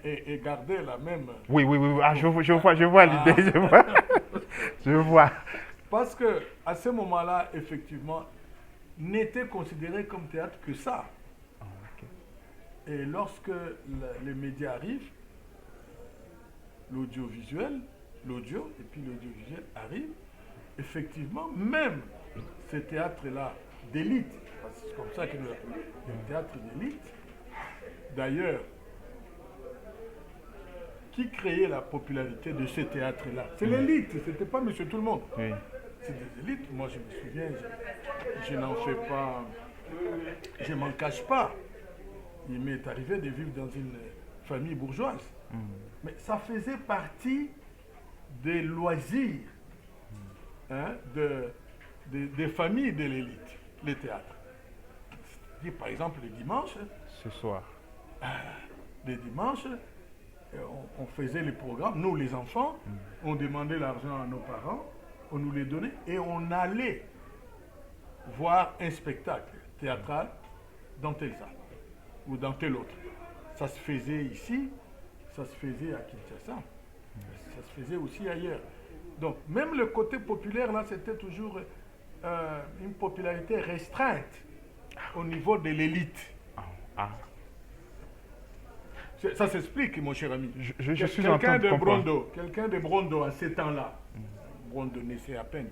et garder la même... Oui. Ah, je vois l'idée, je vois. Parce que à ce moment-là, effectivement, n'était considéré comme théâtre que ça. Ah, okay. Et lorsque les médias arrivent, l'audio et puis l'audiovisuel arrive, effectivement, même ce théâtre-là d'élite, parce que c'est comme ça que nous l'appelons, le théâtre d'élite, d'ailleurs, qui créait la popularité de ce théâtre-là? C'est l'élite, c'était pas Monsieur Tout-le-Monde. Oui. C'est des élites, moi je me souviens, je n'en fais pas, je m'en cache pas. Il m'est arrivé de vivre dans une famille bourgeoise. Mais ça faisait partie des loisirs des familles de l'élite, les théâtres. Par exemple, le dimanche. Ce soir. Les dimanches, on faisait les programmes, nous les enfants, on demandait l'argent à nos parents, on nous les donnait et on allait voir un spectacle théâtral dans telle salle ou dans telle autre. Ça se faisait ici, ça se faisait à Kinshasa, ça se faisait aussi ailleurs. Donc même le côté populaire là, c'était toujours une popularité restreinte au niveau de l'élite. Ça s'explique, mon cher ami. Je suis en train de comprendre. Quelqu'un de Brondo à ces temps-là. Brondo naissait à peine.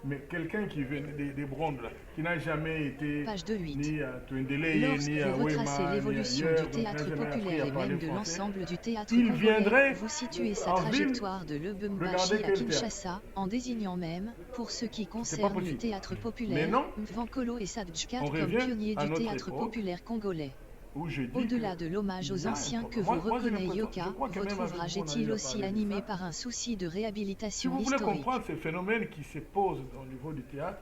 Mais quelqu'un qui vient des Brondes, là, qui n'a jamais été Page 2.8. ni à Twendélé, Lorsque ni à vous retracez Weimar, ni l'évolution ailleurs, du théâtre donc n'a jamais appris populaire à et parler même de français, l'ensemble du théâtre il congolais, viendrait vous situez sa en ville trajectoire de Lubumbashi regarder à quel théâtre. Kinshasa, en désignant même, pour ce qui concerne le possible. théâtre Mais populaire, non, Mvankolo et Sadjkat on comme revient pionniers à du notre théâtre époque, populaire congolais. où je dis Au-delà que de l'hommage aux il y a un anciens que problème. vous Moi, j'ai reconnaît l'impression- Yoka, je crois que votre même avec ouvrage vous, on a est-il eu à aussi parler de animé ça. par un souci de Si réhabilitation vous voulez historique? comprendre ces phénomènes qui se posent au niveau du théâtre,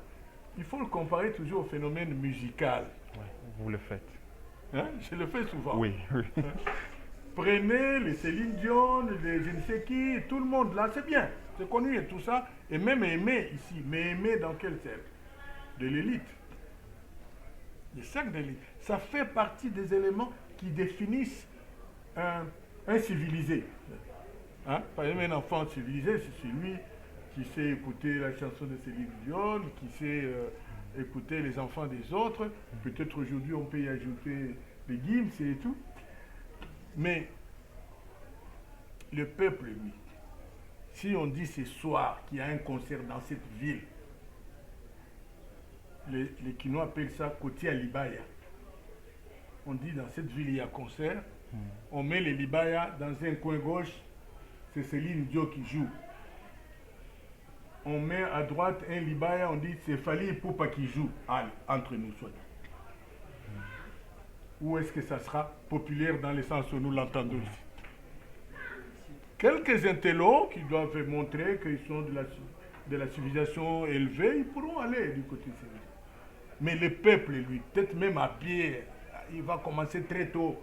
il faut le comparer toujours au phénomène musical. Ouais, vous le faites. Hein? Je le fais souvent. Oui, oui. Prenez les Céline Dion, les je ne sais qui, tout le monde là, c'est bien, c'est connu et tout ça, et même Aimé ici, mais Aimé dans quel cercle? De l'élite. Le cercle d'élite. Ça fait partie des éléments qui définissent un civilisé. Hein? Par exemple, un enfant civilisé, c'est celui qui sait écouter la chanson de Céline Dion, qui sait écouter les enfants des autres. Peut-être aujourd'hui on peut y ajouter les Gims et tout. Mais le peuple, lui, si on dit ce soir qu'il y a un concert dans cette ville, les Kinois appellent ça Koti à Libaya. On dit dans cette ville il y a concert, on met les Libaya dans un coin gauche, c'est Céline Dion qui joue. On met à droite un Libaya, on dit c'est Fali Ipupa qui joue. Allez, entre nous soit. Où est-ce que ça sera populaire dans le sens où nous l'entendons ici? Quelques intellos qui doivent montrer qu'ils sont de la civilisation élevée, ils pourront aller du côté civilisé. Mais le peuple, lui, peut-être même à pied, il va commencer très tôt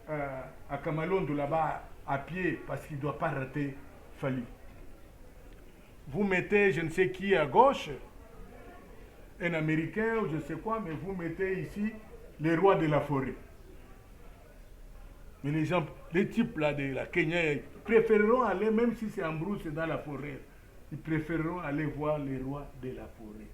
à Kamalondo là-bas, à pied, parce qu'il ne doit pas rater Fali. Vous mettez je ne sais qui à gauche, un Américain ou je ne sais quoi, mais vous mettez ici les rois de la forêt. Mais les gens, les types là de la Kenya, ils préféreront aller, même si c'est en brousse dans la forêt, ils préféreront aller voir les rois de la forêt.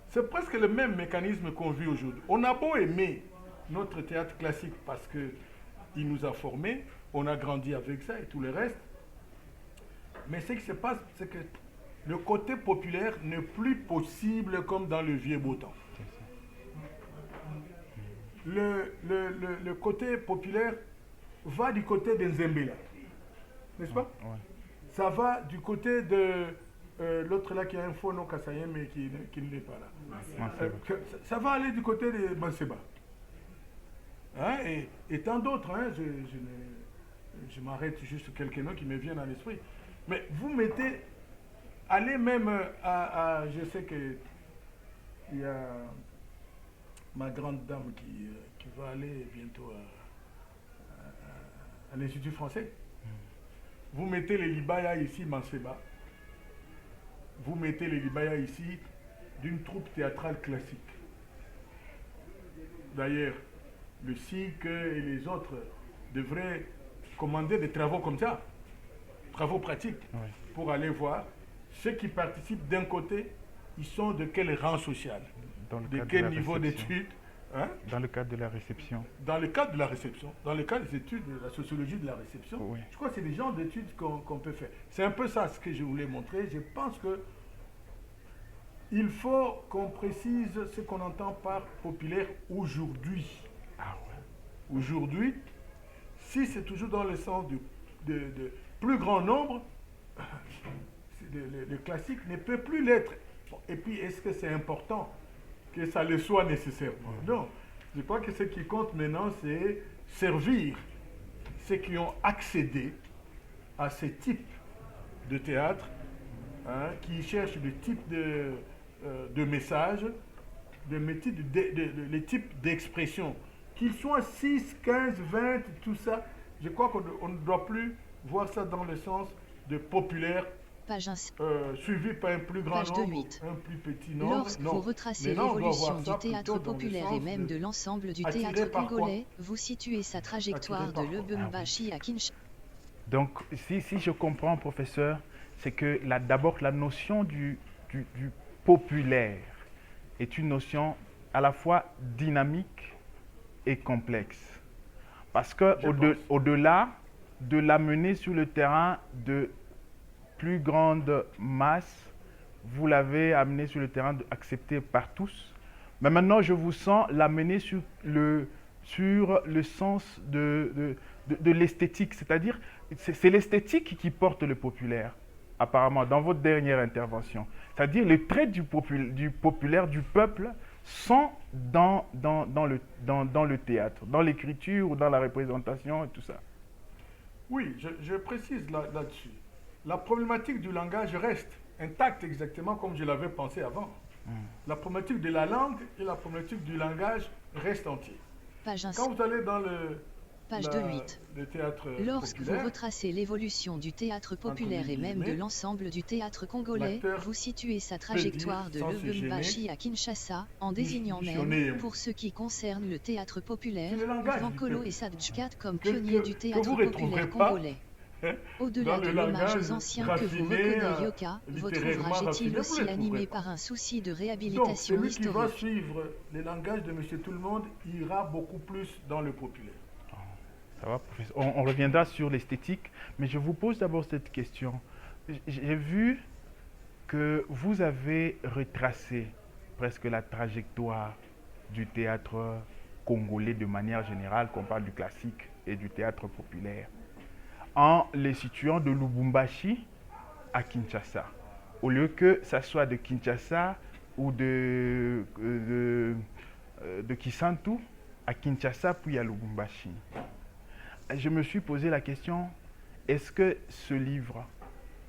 C'est presque le même mécanisme qu'on vit aujourd'hui. On a beau aimer notre théâtre classique parce qu'il nous a formés, on a grandi avec ça et tout le reste, mais ce qui se passe, c'est que le côté populaire n'est plus possible comme dans le vieux beau temps. Le côté populaire va du côté de Nzembela, n'est-ce pas? Ouais. Ça va du côté de l'autre là qui a un faux nom kassayen mais qui ne l'est pas là. Ça va aller du côté de Manseba. Hein, et tant d'autres, hein, je m'arrête juste quelques noms qui me viennent à l'esprit. Mais vous mettez, allez même je sais que il y a ma grande dame qui va aller bientôt à l'Institut français. Vous mettez les Libaya ici, Manseba. Vous mettez les Libaya ici d'une troupe théâtrale classique. D'ailleurs, le SIC et les autres devraient commander des travaux comme ça, travaux pratiques, Oui. pour aller voir ceux qui participent d'un côté, ils sont de quel rang social, Dans le de cadre quel la niveau réception. d'études. Hein? Dans le cadre de la réception. Dans le cadre de la réception, dans le cadre des études de la sociologie de la réception, Oui. je crois que c'est des genres d'études qu'on peut faire. C'est un peu ça ce que je voulais montrer. Je pense que il faut qu'on précise ce qu'on entend par populaire aujourd'hui. Ah ouais. Aujourd'hui, si c'est toujours dans le sens de plus grand nombre, le classique ne peut plus l'être. Bon, et puis, est-ce que c'est important que ça le soit nécessairement? Non. Je crois que ce qui compte maintenant, c'est servir ceux qui ont accédé à ce type de théâtre, hein, qui cherchent le type de message, les types d'expression, qu'ils soient 6, 15, 20, tout ça. Je crois qu'on ne doit plus voir ça dans le sens de populaire, Page 1. suivi par un plus grand Page nombre, 2.8. un plus petit nombre. Lorsque Non. vous retracez Maintenant, on doit l'évolution voir ça du théâtre plutôt dans le populaire sens et même de l'ensemble du attiré théâtre par quoi? congolais, vous situez sa trajectoire de Attiré par quoi? Lubumbashi à Kinshasa. Donc, si je comprends, professeur, c'est que d'abord la notion du populaire est une notion à la fois dynamique et complexe. Parce que au-delà de l'amener sur le terrain de plus grande masse, vous l'avez amené sur le terrain accepté par tous. Mais maintenant, je vous sens l'amener sur le sens de l'esthétique. C'est-à-dire, c'est l'esthétique qui porte le populaire, apparemment, dans votre dernière intervention. C'est-à-dire, les traits du populaire, du peuple, sont dans le théâtre, dans l'écriture ou dans la représentation et tout ça. Oui, je précise là-dessus. La problématique du langage reste intacte exactement comme je l'avais pensé avant. La problématique de la langue et la problématique du langage restent entiers. Quand vous allez dans Page 2.8. le théâtre Lorsque populaire, vous retracez l'évolution du théâtre populaire et même de l'ensemble du théâtre congolais, vous situez sa trajectoire de Lubumbashi à Kinshasa, en désignant même, pour ce qui concerne le théâtre populaire, Vankolo et Sadjkat comme pionniers du théâtre populaire congolais. Au-delà de l'hommage aux anciens que vous reconnaissez Yoka, votre ouvrage est-il aussi animé par un souci de réhabilitation donc, historique? Celui qui va suivre les langages de M. Tout-le-Monde ira beaucoup plus dans le populaire. Ça va, professeur. On reviendra sur l'esthétique, mais je vous pose d'abord cette question. J'ai vu que vous avez retracé presque la trajectoire du théâtre congolais de manière générale, qu'on parle du classique et du théâtre populaire, en les situant de Lubumbashi à Kinshasa. Au lieu que ça soit de Kinshasa ou de Kisantu à Kinshasa puis à Lubumbashi. Je me suis posé la question, est-ce que ce livre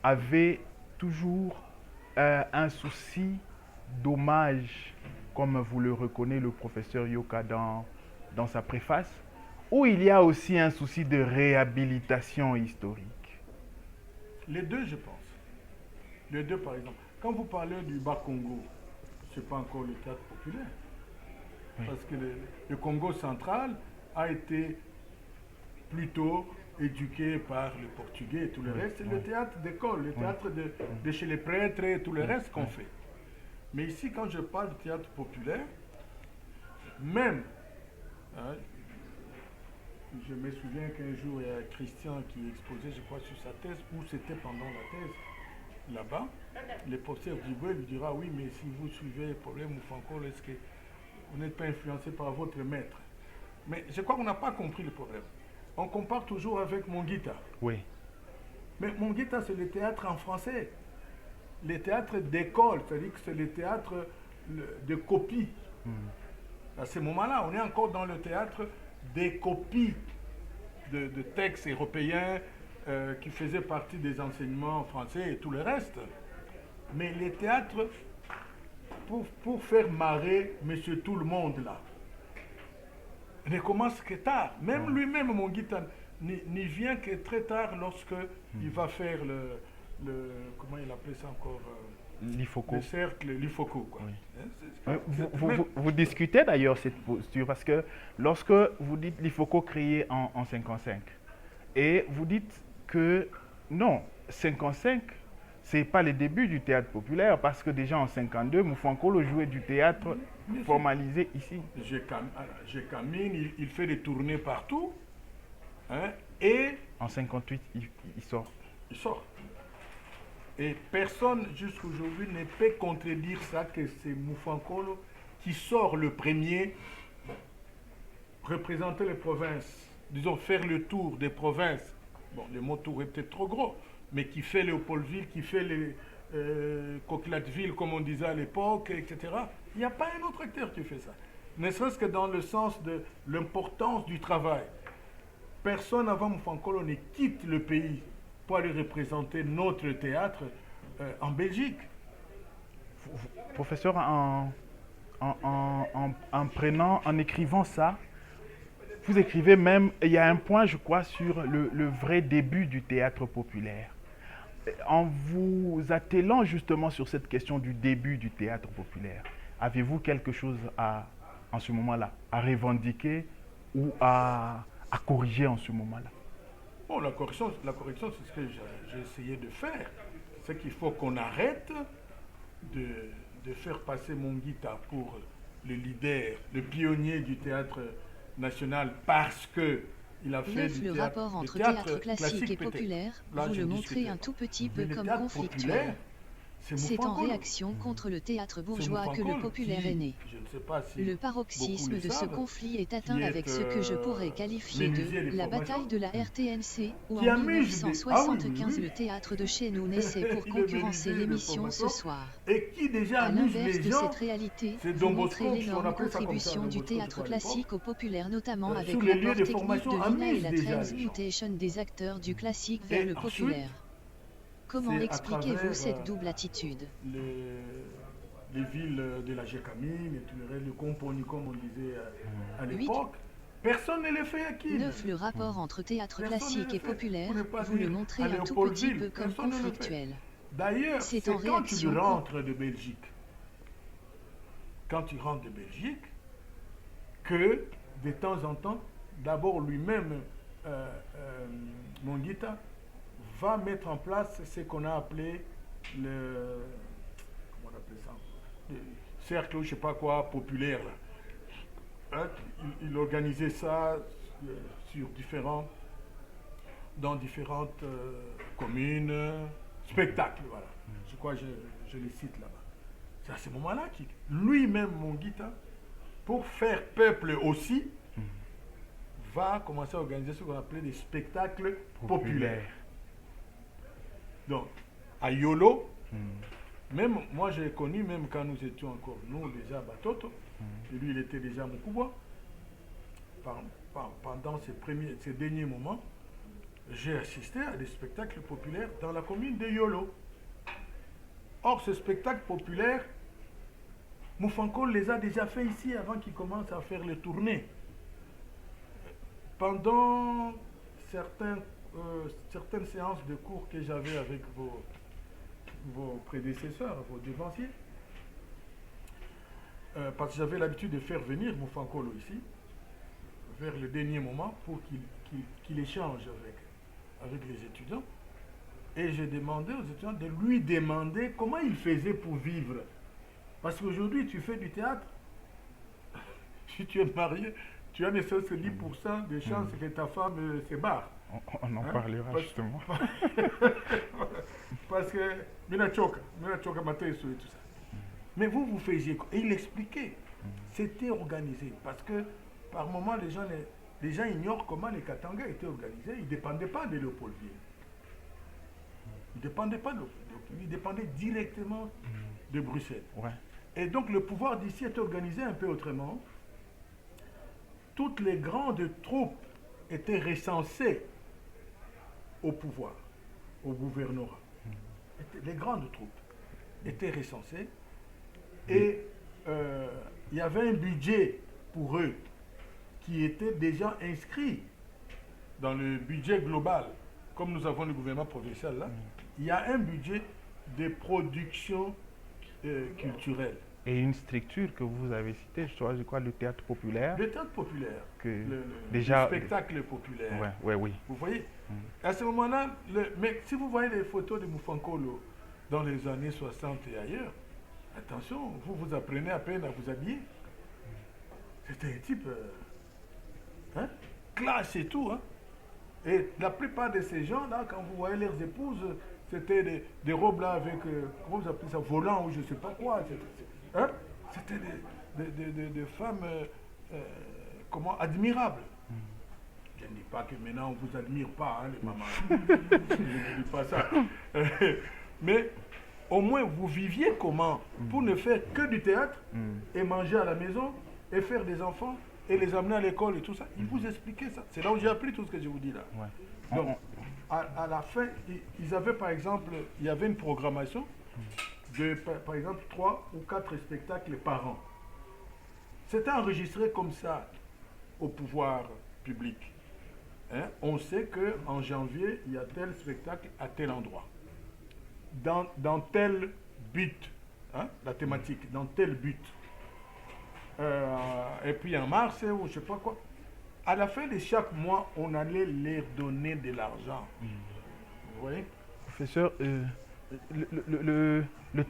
avait toujours un souci d'hommage, comme vous le reconnaît le professeur Yoka dans sa préface, ou il y a aussi un souci de réhabilitation historique? Les deux, je pense. Les deux, par exemple. Quand vous parlez du Bas-Congo, ce n'est pas encore le théâtre populaire. Oui. Parce que le Congo central a été plutôt éduqué par le portugais et tout le reste. C'est le théâtre d'école, le théâtre de chez les prêtres et tout le reste qu'on fait. Mais ici, quand je parle de théâtre populaire, même, hein, je me souviens qu'un jour, il y a Christian qui exposait, je crois, sur sa thèse, ou c'était pendant la thèse, là-bas, le professeur Dubé lui dira, oui, mais si vous suivez le problème ou encore, est-ce que vous n'êtes pas influencé par votre maître? Mais je crois qu'on n'a pas compris le problème. On compare toujours avec Monguita. Oui. Mais Monguita, c'est le théâtre en français. Les théâtres d'école, c'est-à-dire que c'est le théâtre de copie. À ce moment-là, on est encore dans le théâtre des copies de textes européens qui faisaient partie des enseignements français et tout le reste. Mais les théâtres, pour faire marrer Monsieur Tout-le-Monde, là, ne commence que tard. Même lui-même, mon guitare, n'y vient que très tard lorsque il va faire comment il appelait ça encore l'Ifoko. Le cercle, l'Ifoko, quoi. Oui. Vous discutez d'ailleurs cette posture, parce que lorsque vous dites l'Ifoko créé en 55, et vous dites que non, 55, c'est pas le début du théâtre populaire, parce que déjà en 52, Moufankolo jouait du théâtre formalisé ici. Camine, il fait des tournées partout, hein, et... En 58, il sort. Il sort. Et personne jusqu'aujourd'hui ne peut contredire ça, que c'est Moufankolo qui sort le premier, représenter les provinces, disons faire le tour des provinces. Bon, le mot tour est peut-être trop gros, mais qui fait Léopoldville, qui fait les Coquelateville, comme on disait à l'époque, etc. Il n'y a pas un autre acteur qui fait ça. Ne serait-ce que dans le sens de l'importance du travail. Personne avant Moufankolo ne quitte le pays pour aller représenter notre théâtre en Belgique. Professeur, en écrivant ça, vous écrivez même, il y a un point, je crois, sur le vrai début du théâtre populaire. En vous attelant justement sur cette question du début du théâtre populaire, avez-vous quelque chose en ce moment-là, à revendiquer ou à corriger en ce moment-là? Bon, la correction, c'est ce que j'ai essayé de faire. C'est qu'il faut qu'on arrête de faire passer Monguita pour le leader, le pionnier du théâtre national, parce que il a fait le rapport entre théâtre classique et populaire, vous le montrez un tout petit peu comme conflictuel. C'est en réaction contre le théâtre bourgeois que le populaire est né. Le paroxysme de ce conflit est atteint avec ce que je pourrais qualifier de la bataille de la RTNC, où en 1975 le théâtre de chez nous naissait pour concurrencer l'émission Ce Soir. À l'inverse de cette réalité, vous montrez l'énorme contribution du théâtre classique au populaire, notamment avec l'apport technique de l'INA et la transmutation des acteurs du classique vers le populaire. Comment expliquez-vous cette double attitude? Les villes de la Gécamine, le Compagnie, comme on disait à l'époque, personne ne les fait acquis. 9. Le rapport entre théâtre classique et populaire, vous le montrez un tout petit peu comme conflictuel. D'ailleurs, c'est quand tu rentres de Belgique, que de temps en temps, d'abord lui-même, Monguita, va mettre en place ce qu'on a appelé le cercle, je ne sais pas quoi, populaire. Hein? Il organisait ça dans différentes communes, spectacles, voilà. Je crois que je les cite là-bas. C'est à ce moment-là qu'il, lui-même, Monguita, pour faire peuple aussi, va commencer à organiser ce qu'on appelait des spectacles populaires. Donc, à Yolo, même moi j'ai connu, même quand nous étions encore, nous déjà à Batoto, et lui il était déjà à Moukouba, pendant ces derniers moments, j'ai assisté à des spectacles populaires dans la commune de Yolo. Or, ces spectacles populaires, Moufanko les a déjà fait ici avant qu'il commence à faire les tournées. Pendant certaines séances de cours que j'avais avec vos prédécesseurs, vos devanciers, parce que j'avais l'habitude de faire venir Moufankolo ici, vers le dernier moment, pour qu'il échange avec les étudiants. Et j'ai demandé aux étudiants de lui demander comment il faisait pour vivre. Parce qu'aujourd'hui, tu fais du théâtre, si tu es marié, tu as ne serait-ce que 10% de chances que ta femme se barre. On en parlera justement. Parce que, matin et tout ça. Mais vous faisiez quoi? Et il expliquait. C'était organisé. Parce que, par moments, les gens ignorent comment les Katanga étaient organisés. Ils ne dépendaient pas de Léopoldville. Ils dépendaient directement de Bruxelles. Ouais. Et donc, le pouvoir d'ici était organisé un peu autrement. Toutes les grandes troupes étaient recensées au pouvoir, au gouvernorat. Les grandes troupes étaient recensées et il y avait un budget pour eux qui était déjà inscrit dans le budget global. Comme nous avons le gouvernement provincial là, il y a un budget de production culturelle. Et une structure que vous avez citée, je crois, le théâtre populaire. Le théâtre populaire, le spectacle populaire. Oui. Vous voyez, à ce moment-là, mais si vous voyez les photos de Moufankolo dans les années 60 et ailleurs, attention, vous apprenez à peine à vous habiller. C'était un type classe et tout. Hein. Et la plupart de ces gens-là, quand vous voyez leurs épouses, c'était des robes là avec, comment vous appelez ça, volant ou je ne sais pas quoi. C'était des femmes admirables. Je ne dis pas que maintenant on ne vous admire pas, hein, les mamans. Je ne dis pas ça. Mais au moins vous viviez comment pour ne faire que du théâtre et manger à la maison et faire des enfants et les amener à l'école et tout ça. Ils vous expliquaient ça. C'est là où j'ai appris tout ce que je vous dis là. Ouais. Donc, à la fin, ils avaient par exemple, il y avait une programmation de, par exemple, 3 ou 4 spectacles par an. C'était enregistré comme ça au pouvoir public. Hein? On sait qu'en janvier, il y a tel spectacle à tel endroit. Dans tel but, hein? La thématique, dans tel but. Et puis en mars, ou je ne sais pas quoi. À la fin de chaque mois, on allait leur donner de l'argent. Vous voyez? Professeur, le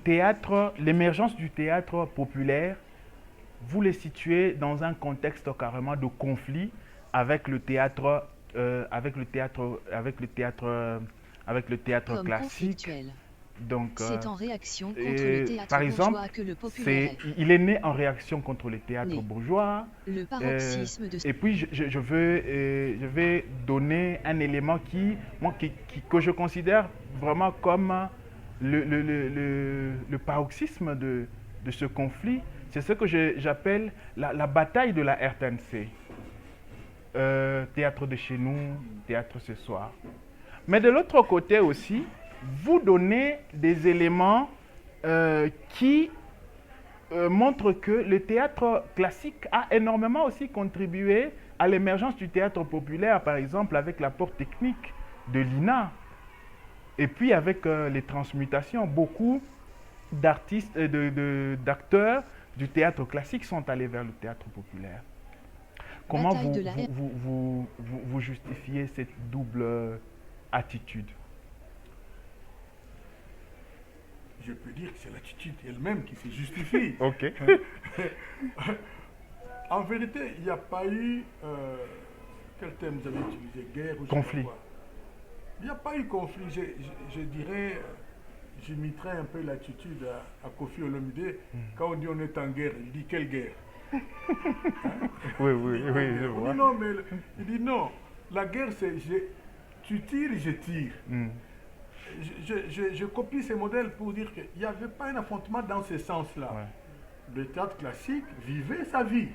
théâtre, l'émergence du théâtre populaire, vous les situez dans un contexte carrément de conflit avec le théâtre, classique. Donc, c'est en réaction contre le théâtre par exemple, bourgeois que le populaire il est né en réaction contre le théâtre bourgeois. Le paroxysme de... Et puis, je vais donner un élément que je considère vraiment comme le paroxysme de ce conflit. C'est ce que j'appelle la bataille de la RTNC. Théâtre de chez nous, théâtre ce soir. Mais de l'autre côté aussi, vous donnez des éléments qui montrent que le théâtre classique a énormément aussi contribué à l'émergence du théâtre populaire, par exemple avec l'apport technique de l'INA. Et puis avec les transmutations, beaucoup d'artistes, d'acteurs du théâtre classique sont allés vers le théâtre populaire. Comment vous justifiez cette double attitude? Je peux dire que c'est l'attitude elle-même qui se justifie. Ok. En vérité, il n'y a pas eu... quel terme vous avez utilisé? Guerre ou conflit. Il n'y a pas eu conflit. Je dirais... J'imiterais un peu l'attitude à Kofi Olomide. Quand on dit on est en guerre, il dit quelle guerre? Oui, je vois. Non, mais il dit non. La guerre, c'est tu tires, je tire. Je copie ces modèles pour dire qu'il n'y avait pas un affrontement dans ce sens-là. Ouais. Le théâtre classique vivait sa vie.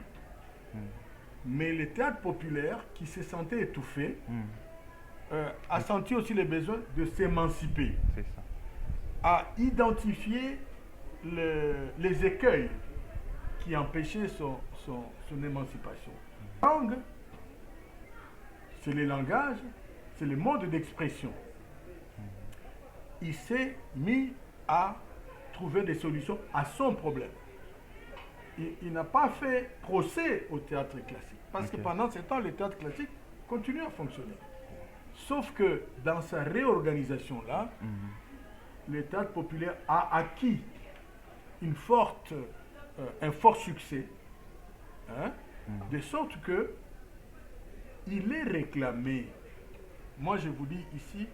Mais le théâtre populaire, qui se sentait étouffé, a senti aussi le besoin de s'émanciper. C'est ça. A identifié les écueils qui empêchaient son émancipation. La langue, c'est le langage, c'est le mode d'expression. Il s'est mis à trouver des solutions à son problème. Il n'a pas fait procès au théâtre classique, parce que pendant ce temps, le théâtre classique continue à fonctionner. Sauf que dans sa réorganisation-là, le théâtre populaire a acquis un fort succès, de sorte que il est réclamé. Moi, je vous dis ici,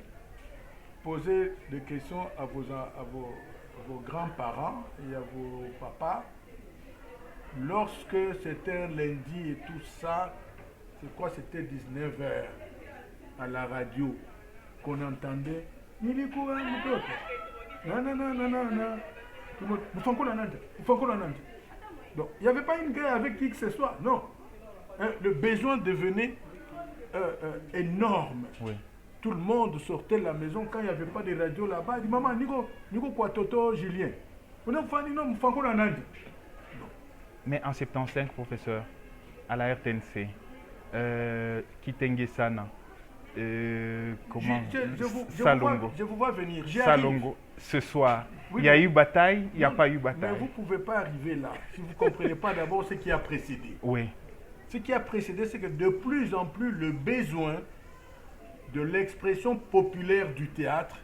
posez des questions à vos grands-parents et à vos papas. Lorsque c'était un lundi et tout ça, c'est quoi, c'était 19h à la radio qu'on entendait. Non. Donc, il n'y avait pas une guerre avec qui que ce soit, non. Le besoin devenait énorme. Oui. Tout le monde sortait de la maison quand il n'y avait pas de radio là-bas. Il dit maman, Nico quoi, Toto, Julien. Mais en 75, professeur, à la RTNC, Kitenge Sana, comment je vous vois venir. Salongo, ce soir, oui, il y a eu bataille, il n'y a pas eu bataille. Mais vous ne pouvez pas arriver là si vous ne comprenez pas d'abord ce qui a précédé. Oui. Ce qui a précédé, c'est que de plus en plus, le besoin de l'expression populaire du théâtre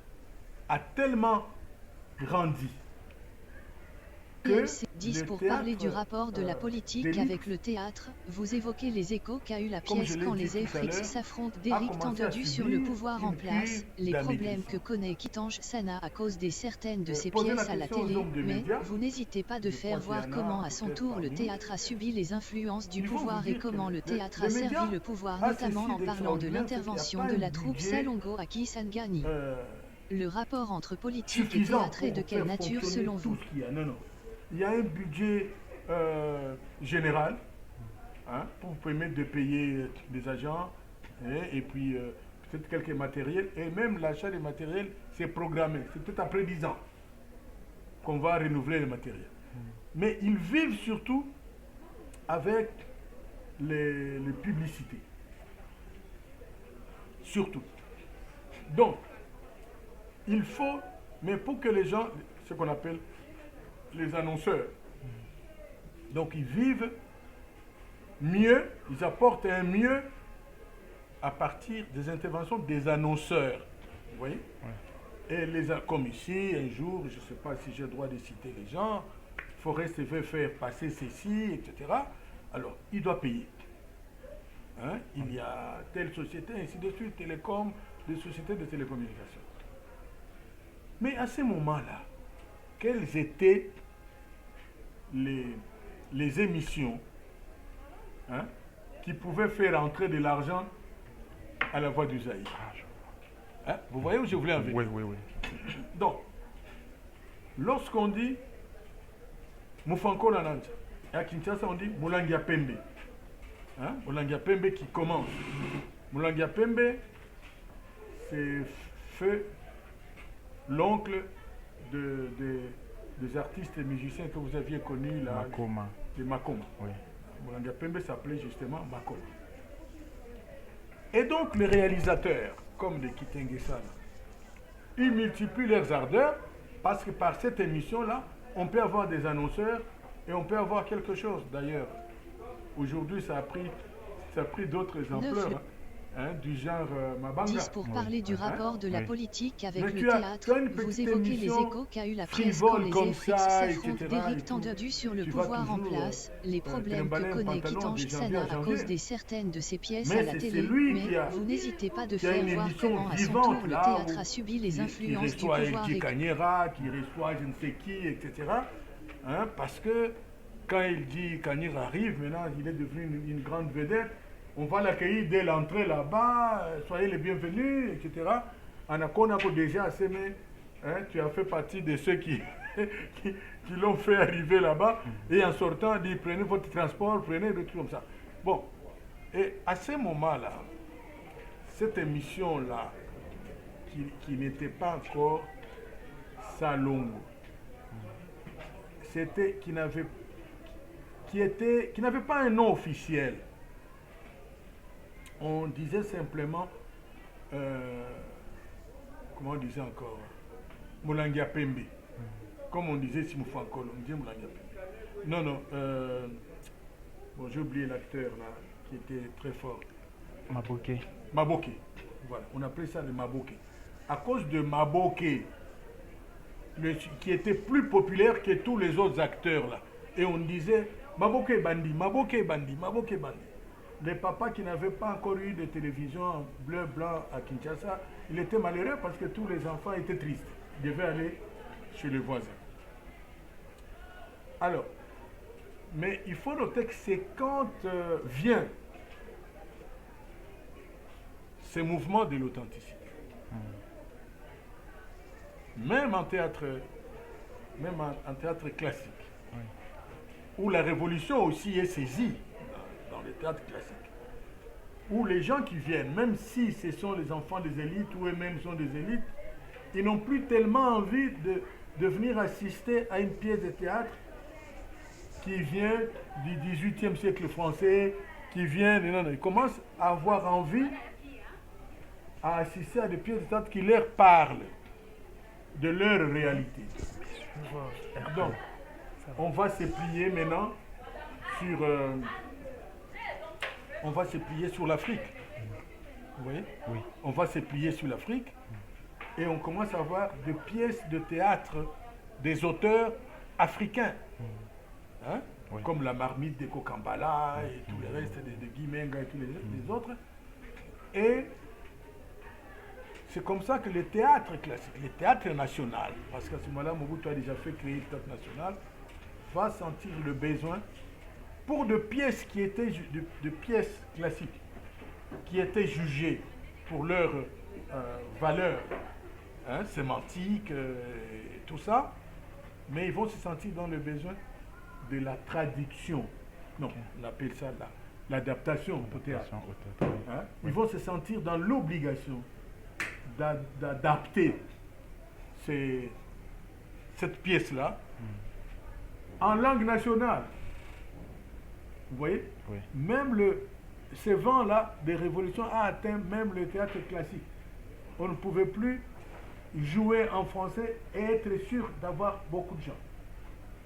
a tellement grandi. PMC 10 pour parler du rapport de la politique avec le théâtre, vous évoquez les échos qu'a eu la pièce quand les FX s'affrontent d'Éric Tendedu sur le pouvoir en place, les problèmes que connaît Kitange Sana à cause des certaines de ses pièces à la télé, mais vous n'hésitez pas de faire voir comment à son tour le théâtre a subi les influences du pouvoir et comment le théâtre a servi le pouvoir, notamment en parlant de l'intervention de la troupe Salongo à Kisangani. Le rapport entre politique et théâtre est de quelle nature selon vous? Il y a un budget général pour vous permettre de payer des agents et puis peut-être quelques matériels. Et même l'achat des matériels, c'est programmé. C'est peut-être après 10 ans qu'on va renouveler les matériels. Mais ils vivent surtout avec les publicités. Surtout. Donc, il faut, mais pour que les gens, ce qu'on appelle les annonceurs. Donc ils vivent mieux, ils apportent un mieux à partir des interventions des annonceurs. Vous voyez? Et comme ici, un jour, je ne sais pas si j'ai le droit de citer les gens, Forest veut faire passer ceci, etc. Alors, il doit payer. Il y a telle société, ainsi de suite, télécom, des sociétés de télécommunications. Mais à ce moment-là, quelles étaient les émissions qui pouvaient faire entrer de l'argent à la voix du Zaïre? Vous voyez où je voulais en venir? Oui, oui, oui. Donc, lorsqu'on dit Mufanko Nananja, et à Kinshasa on dit Mulangia Pembe. Mulangia Pembe qui commence. Mulangia Pembe, c'est feu l'oncle des artistes et musiciens que vous aviez connus là. Makoma. Les Makoma. Oui. Mulangia Pembe s'appelait justement Makoma. Et donc les réalisateurs, comme les Kitenge-san, ils multiplient leurs ardeurs parce que par cette émission-là, on peut avoir des annonceurs et on peut avoir quelque chose. D'ailleurs, aujourd'hui, ça a pris d'autres ampleurs, du genre Mabanga. 10 pour parler du rapport de la politique avec Mais le théâtre. Vous évoquez les échos qu'a eu la pièce quand les effets s'affrontent d'Éric Tendedu sur le pouvoir en place, les problèmes que connaît Kitange Sana à cause des certaines de ses pièces à la télé. Mais vous n'hésitez pas de faire voir comment à son tour le théâtre a subi les influences du pouvoir qui reçoit je ne sais qui, etc. Parce que quand il dit Kanyera arrive, maintenant il est devenu une grande vedette. On va l'accueillir dès l'entrée là-bas, soyez les bienvenus, etc. Anakonako déjà assémé, tu as fait partie de ceux qui l'ont fait arriver là-bas, et en sortant, il dit prenez votre transport, prenez des trucs comme ça. Bon, et à ce moment-là, cette émission-là, qui n'était pas encore Salongo, qui n'avait pas un nom officiel. On disait simplement, comment on disait encore, Mulangia Pembe. Comme on disait Simufankolo, on disait Mulangia Pembe. Non, bon, j'ai oublié l'acteur là, qui était très fort. Maboké. Maboké. Voilà, on appelait ça le Maboké. À cause de Maboké, qui était plus populaire que tous les autres acteurs là. Et on disait Maboké Bandi, Maboké Bandi, Maboké Bandi. Les papas qui n'avaient pas encore eu de télévision bleu-blanc à Kinshasa, il était malheureux parce que tous les enfants étaient tristes. Ils devaient aller chez les voisins. Alors, mais il faut noter que c'est quand vient ces mouvements de l'authenticité. Même en théâtre classique, où la révolution aussi est saisie, dans les théâtres classiques, où les gens qui viennent, même si ce sont les enfants des élites ou eux-mêmes sont des élites, ils n'ont plus tellement envie de venir assister à une pièce de théâtre qui vient du XVIIIe siècle français, qui vient... Non, ils commencent à avoir envie à assister à des pièces de théâtre qui leur parlent de leur réalité. Donc, on va se plier maintenant sur... on va se plier sur l'Afrique. Vous voyez? Oui. On va se plier sur l'Afrique et on commence à voir des pièces de théâtre des auteurs africains. Oui. Comme la marmite de Kokambala et tout le reste de Guy Menga et tous les autres. Et c'est comme ça que le théâtre classique, le théâtre national, parce qu'à ce moment-là, Mobutu a déjà fait créer le théâtre national, va sentir le besoin pour de pièces qui étaient de pièces classiques, qui étaient jugées pour leur valeur sémantique, tout ça, mais ils vont se sentir dans le besoin de la traduction. Non, on appelle ça l'adaptation au théâtre. Ils vont se sentir dans l'obligation d'adapter cette pièce-là en langue nationale. Vous voyez? Oui. Même ce vent-là des révolutions a atteint même le théâtre classique. On ne pouvait plus jouer en français et être sûr d'avoir beaucoup de gens.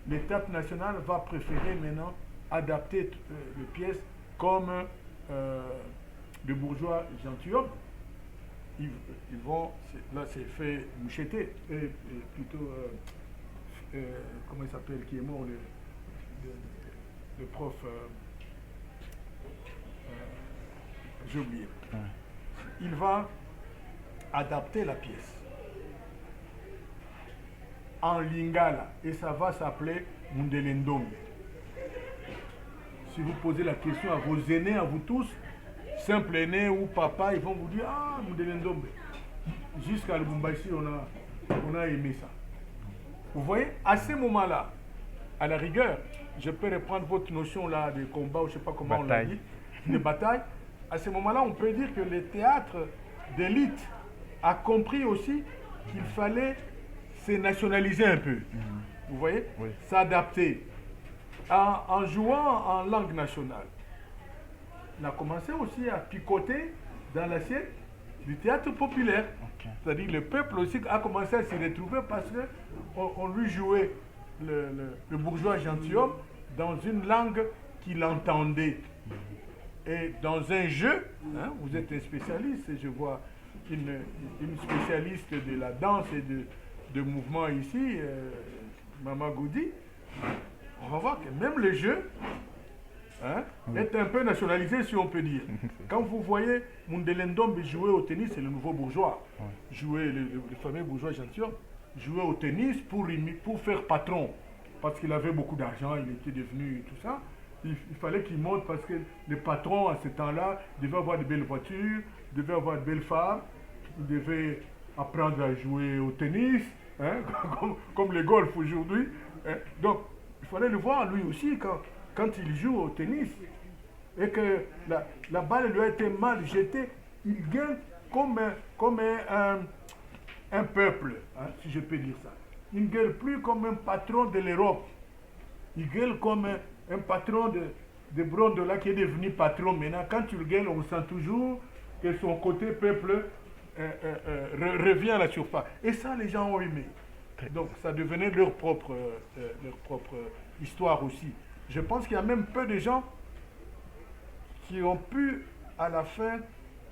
Le théâtre national va préférer maintenant adapter les pièces comme le bourgeois gentilhomme. Ils vont, là c'est fait moucheter, plutôt, comment il s'appelle, qui est mort, le prof, j'ai oublié. Il va adapter la pièce. en lingala et ça va s'appeler Mundelendombe. Si vous posez la question à vos aînés, à vous tous, simple aîné ou papa, ils vont vous dire ah, Mundelendombe. Jusqu'à Lubumbashi, on a aimé ça. Vous voyez, à ce moment-là, à la rigueur, je peux reprendre votre notion là de combat, ou je ne sais pas comment bataille. on l'a dit, de bataille. À ce moment-là, on peut dire que le théâtre d'élite a compris aussi qu'il fallait se nationaliser un peu. Vous voyez, oui. S'adapter. En jouant en langue nationale, on a commencé aussi à picoter dans l'assiette du théâtre populaire. Okay. C'est-à-dire le peuple aussi a commencé à s'y retrouver parce qu'on lui jouait le bourgeois gentilhomme dans une langue qu'il entendait. Et dans un jeu, hein, vous êtes un spécialiste, je vois une spécialiste de la danse et de mouvement ici, Maman Goudi. On va voir que même le jeu hein, est un peu nationalisé, si on peut dire. Quand vous voyez Mundelendombe jouer au tennis, c'est le nouveau bourgeois. Jouer le fameux bourgeois gentilhomme, jouer au tennis pour faire patron. Parce qu'il avait beaucoup d'argent, il était devenu tout ça. Il fallait qu'il monte parce que les patrons, à ce temps-là, devaient avoir de belles voitures, devaient avoir de belles femmes, ils devaient apprendre à jouer au tennis, hein, comme le golf aujourd'hui. Hein. Donc, il fallait le voir lui aussi quand il joue au tennis et que la balle lui a été mal jetée, il gagne comme un peuple, hein, si je peux dire ça. Il ne gueule plus comme un patron de l'Europe. Il gueule comme un patron de Brondola qui est devenu patron maintenant. Quand tu le gueules, on sent toujours que son côté peuple revient à la surface. Et ça, les gens ont aimé. Donc, ça devenait leur propre histoire aussi. Je pense qu'il y a même peu de gens qui ont pu, à la fin,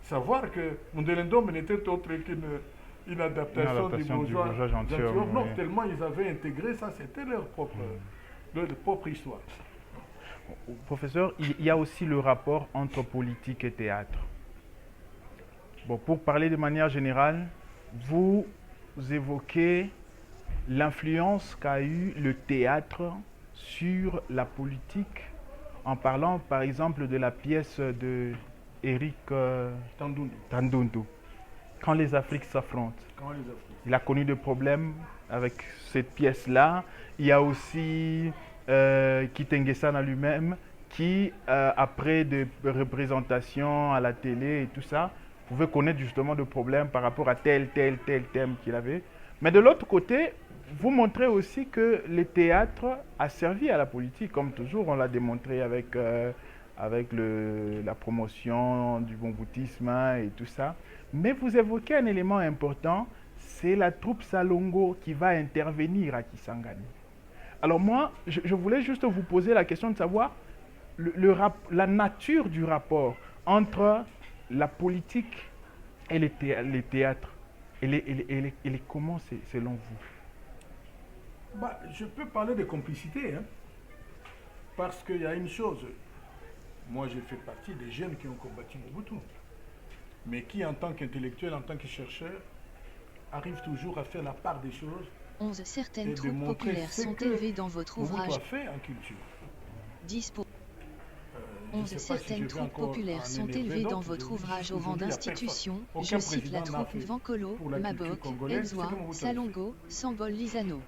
savoir que Mundelendombe n'était autre qu'une adaptation du bourgeois gentilhomme. Non, tellement ils avaient intégré ça, c'était leur propre histoire. Professeur, il y a aussi le rapport entre politique et théâtre. Bon, pour parler de manière générale, vous évoquez l'influence qu'a eu le théâtre sur la politique en parlant par exemple de la pièce de Eric Tandundu, Quand les Afriques s'affrontent. Il a connu des problèmes avec cette pièce-là. Il y a aussi Kitengesana lui-même qui, après des représentations à la télé et tout ça, pouvait connaître justement des problèmes par rapport à tel thème qu'il avait. Mais de l'autre côté, vous montrez aussi que le théâtre a servi à la politique, comme toujours, on l'a démontré avec la promotion du bon bouddhisme et tout ça. Mais vous évoquez un élément important, c'est la troupe Salongo qui va intervenir à Kisangani. Alors moi, je voulais juste vous poser la question de savoir la nature du rapport entre la politique et les théâtres. Elle est comment selon vous? Je peux parler de complicité, hein, parce qu'il y a une chose. Moi, j'ai fait partie des jeunes qui ont combattu Mobutu, mais qui, en tant qu'intellectuel, en tant que chercheur, arrivent toujours à faire la part des choses. 11 certaines troupes populaires sont élevées dans votre ouvrage. Mobutu a fait en culture. 10 pour 11 certaines troupes populaires sont élevées dans votre ouvrage au rang d'institution. Je cite la troupe Vankolo, Mabok, Enzwa, Salongo, Sambol Lisano.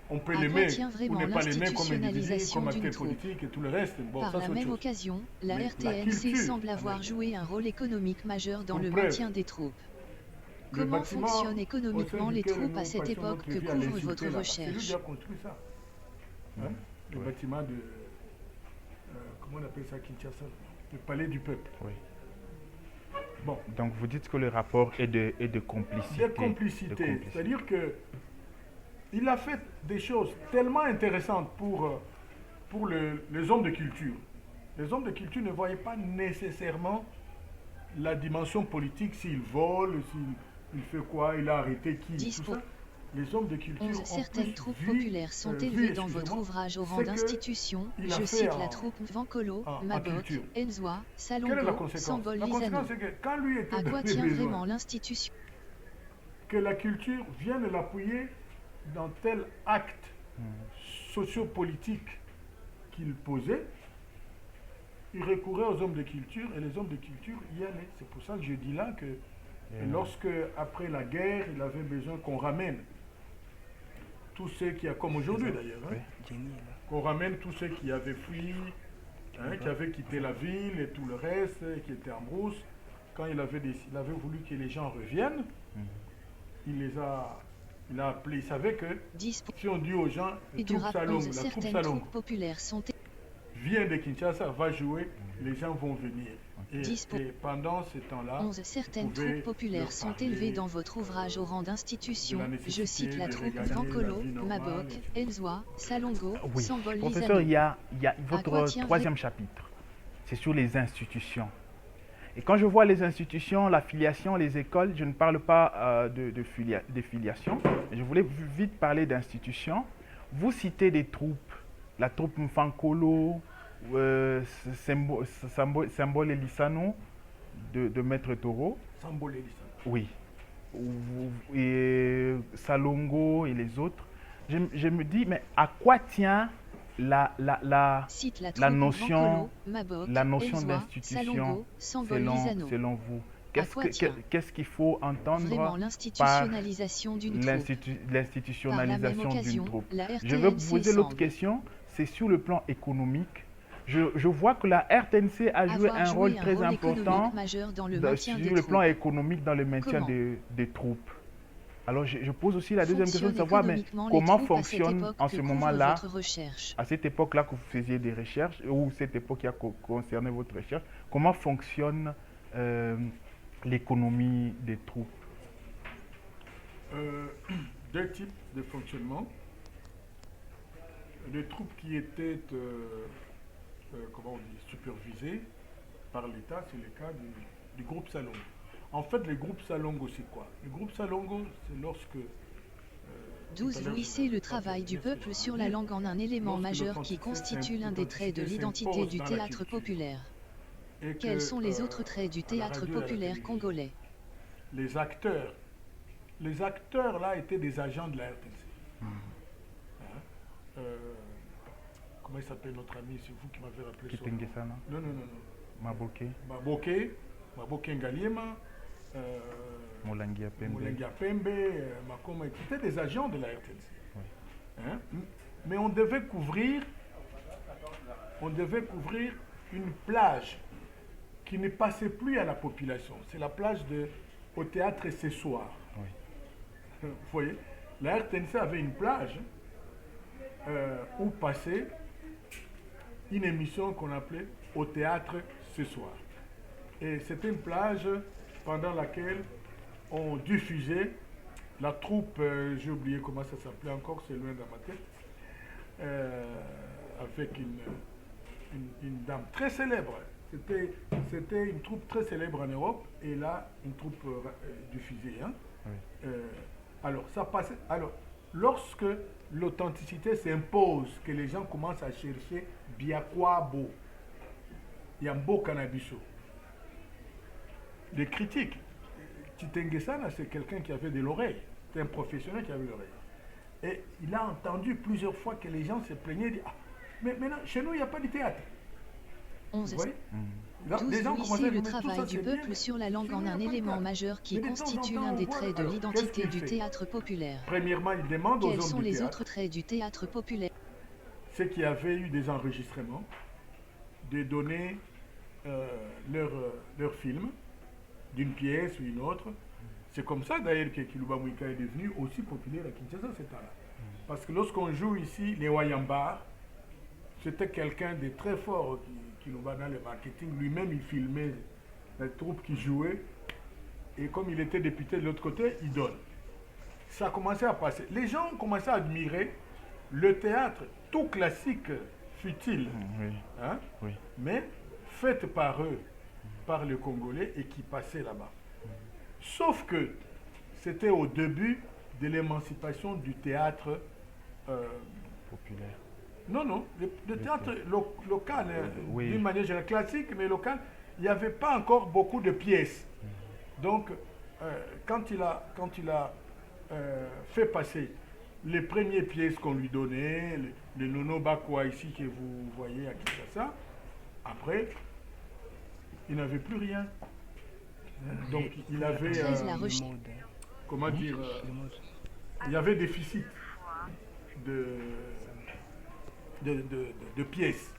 On peut l'aimer ou ne pas l'aimer comme individu, comme acteur politique et tout le reste. Bon, par la même occasion, la RTNC semble avoir joué un rôle économique majeur dans le maintien des troupes. Comment fonctionnent économiquement les troupes à cette époque que couvre votre recherche? C'est lui qui a construit ça. Hein? Le bâtiment de... comment on appelle ça, Kinshasa? Le palais du peuple. Oui. Bon. Donc vous dites que le rapport est de complicité. De complicité. C'est-à-dire que il a fait des choses tellement intéressantes pour les hommes de culture. Les hommes de culture ne voyaient pas nécessairement la dimension politique, s'il vole, s'il fait quoi, il a arrêté qui, tout ça. Les hommes de culture 11 certaines troupes populaires sont élevées dans votre ouvrage au rang d'institution. Je cite la troupe Vankolo, Mabok, Enzwa, Salongo, Sambol Lisano. À quoi tient vraiment l'institution? Que la culture vienne l'appuyer dans tel acte sociopolitique qu'il posait, il recourait aux hommes de culture et les hommes de culture y allaient. C'est pour ça que je dis là que lorsque, après la guerre, il avait besoin qu'on ramène tous ceux qui, comme aujourd'hui d'ailleurs, qu'on ramène tous ceux qui avaient fui, qui avaient quitté la ville et tout le reste, qui étaient en brousse. Quand il avait voulu que les gens reviennent, il a appelé, il savait que si on dit aux gens, la troupe Salongo populaires sont vient de Kinshasa, va jouer, les gens vont venir. Et pendant ce temps-là, certaines troupes populaires sont élevées dans votre ouvrage au rang d'institution. Je cite la troupe Vankolo, Mabok, Elzoa, Salongo, Sambol Lisano. Professeur, il y a votre troisième chapitre. C'est sur les institutions. Et quand je vois les institutions, la filiation, les écoles, je ne parle pas des filiations. Je voulais vite parler d'institutions. Vous citez des troupes, la troupe Mfankolo, Sambol Lisano de Maître Toro. Sambol Lisano. Oui. Et Salongo et les autres. Je me dis, mais à quoi tient la notion d'institution selon vous? Qu'est-ce qu'il faut entendre par l'institutionnalisation d'une troupe? Je veux vous poser l'autre question, c'est sur le plan économique. Je vois que la RTNC a joué un rôle très important sur le plan économique dans le maintien des troupes. Alors, je pose aussi la deuxième question de savoir, mais comment fonctionne en ce moment-là, à cette époque-là que vous faisiez des recherches, ou cette époque qui a concerné votre recherche, comment fonctionne l'économie des troupes? Deux types de fonctionnement. Les troupes qui étaient supervisées par l'État, c'est le cas du groupe Salongo. En fait, le groupe Salongo, c'est quoi? Le groupe Salongo, c'est lorsque... 12. Vous hissez le travail du peuple sur la langue en un élément majeur qui constitue l'un des traits de l'identité du théâtre populaire. Quels sont les autres traits du théâtre populaire congolais? Les acteurs là étaient des agents de la RTNC. Comment il s'appelle notre ami? C'est vous qui m'avez rappelé ça. Non. Maboke Ngaliema. Molangia Pembe, Makoma, c'était des agents de la RTNC. Oui. Mais on devait couvrir une plage qui ne passait plus à la population. C'est la plage au théâtre ce soir. Oui. Vous voyez, la RTNC avait une plage où passait une émission qu'on appelait Au théâtre ce soir. Et c'était une plage pendant laquelle on diffusait la troupe, j'ai oublié comment ça s'appelait encore, c'est loin dans ma tête, avec une dame très célèbre. C'était une troupe très célèbre en Europe, et là, une troupe diffusée. Oui. Alors, ça passait. Alors, lorsque l'authenticité s'impose, que les gens commencent à chercher Biakwabo, Yambo Canabiso, les critiques. Chitengesana, c'est quelqu'un qui avait de l'oreille. C'est un professionnel qui avait de l'oreille. Et il a entendu plusieurs fois que les gens se plaignaient. Mais maintenant, chez nous, il n'y a pas de théâtre. 11. Vous voyez? 12. Vous hissez le travail du peuple sur la langue en un élément majeur qui constitue l'un des traits de l'identité du théâtre populaire. Premièrement, il demande aux hommes du théâtre. Quels sont les autres traits du théâtre populaire? Ceux qui avaient eu des enregistrements, de donner leur film d'une pièce ou une autre. C'est comme ça d'ailleurs que Kiluba Mwika est devenu aussi populaire à Kinshasa ce temps-là. Parce que lorsqu'on joue ici les Wayamba, c'était quelqu'un de très fort, Kiluba, dans le marketing. Lui-même, il filmait les troupes qui jouaient. Et comme il était député de l'autre côté, il donne. Ça a commencé à passer. Les gens ont commencé à admirer le théâtre, tout classique fut-il, oui. Mais fait par eux, par les Congolais, et qui passait là-bas. Sauf que c'était au début de l'émancipation du théâtre populaire. Non, le théâtre local, oui. D'une manière générale, classique, mais local, il n'y avait pas encore beaucoup de pièces. Donc, quand il a fait passer les premières pièces qu'on lui donnait, le Nono Bakwa ici que vous voyez à Kinshasa, après, il n'avait plus rien. Donc il avait, comment dire, il y avait déficit de pièces.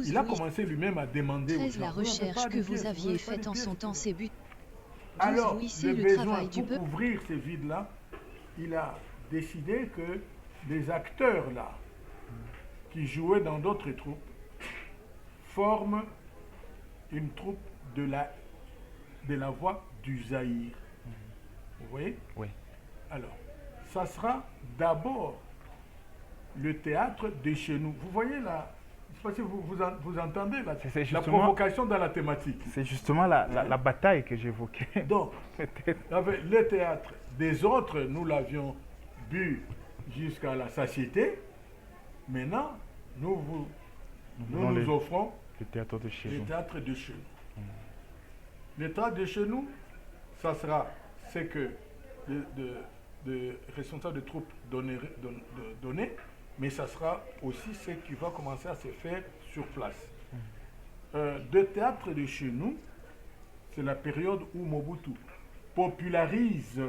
Il a commencé lui-même à demander aux gens. La recherche que vous aviez faite en son temps, c'est but. Alors, le besoin pour couvrir ces vides-là, il a décidé que des acteurs là, qui jouaient dans d'autres troupes, forment une troupe de la voix du Zaïre. Vous voyez? Oui. Alors, ça sera d'abord le théâtre de chez nous. Vous voyez là, je ne sais pas si vous entendez la provocation dans la thématique. C'est justement la bataille que j'évoquais. Donc, le théâtre des autres, nous l'avions bu jusqu'à la satiété. Maintenant, nous offrons le théâtre de chez nous. Le théâtre de chez nous. Le théâtre de chez nous, ça sera ce que de responsables de troupes donner, mais ça sera aussi ce qui va commencer à se faire sur place. De théâtre de chez nous, c'est la période où Mobutu popularise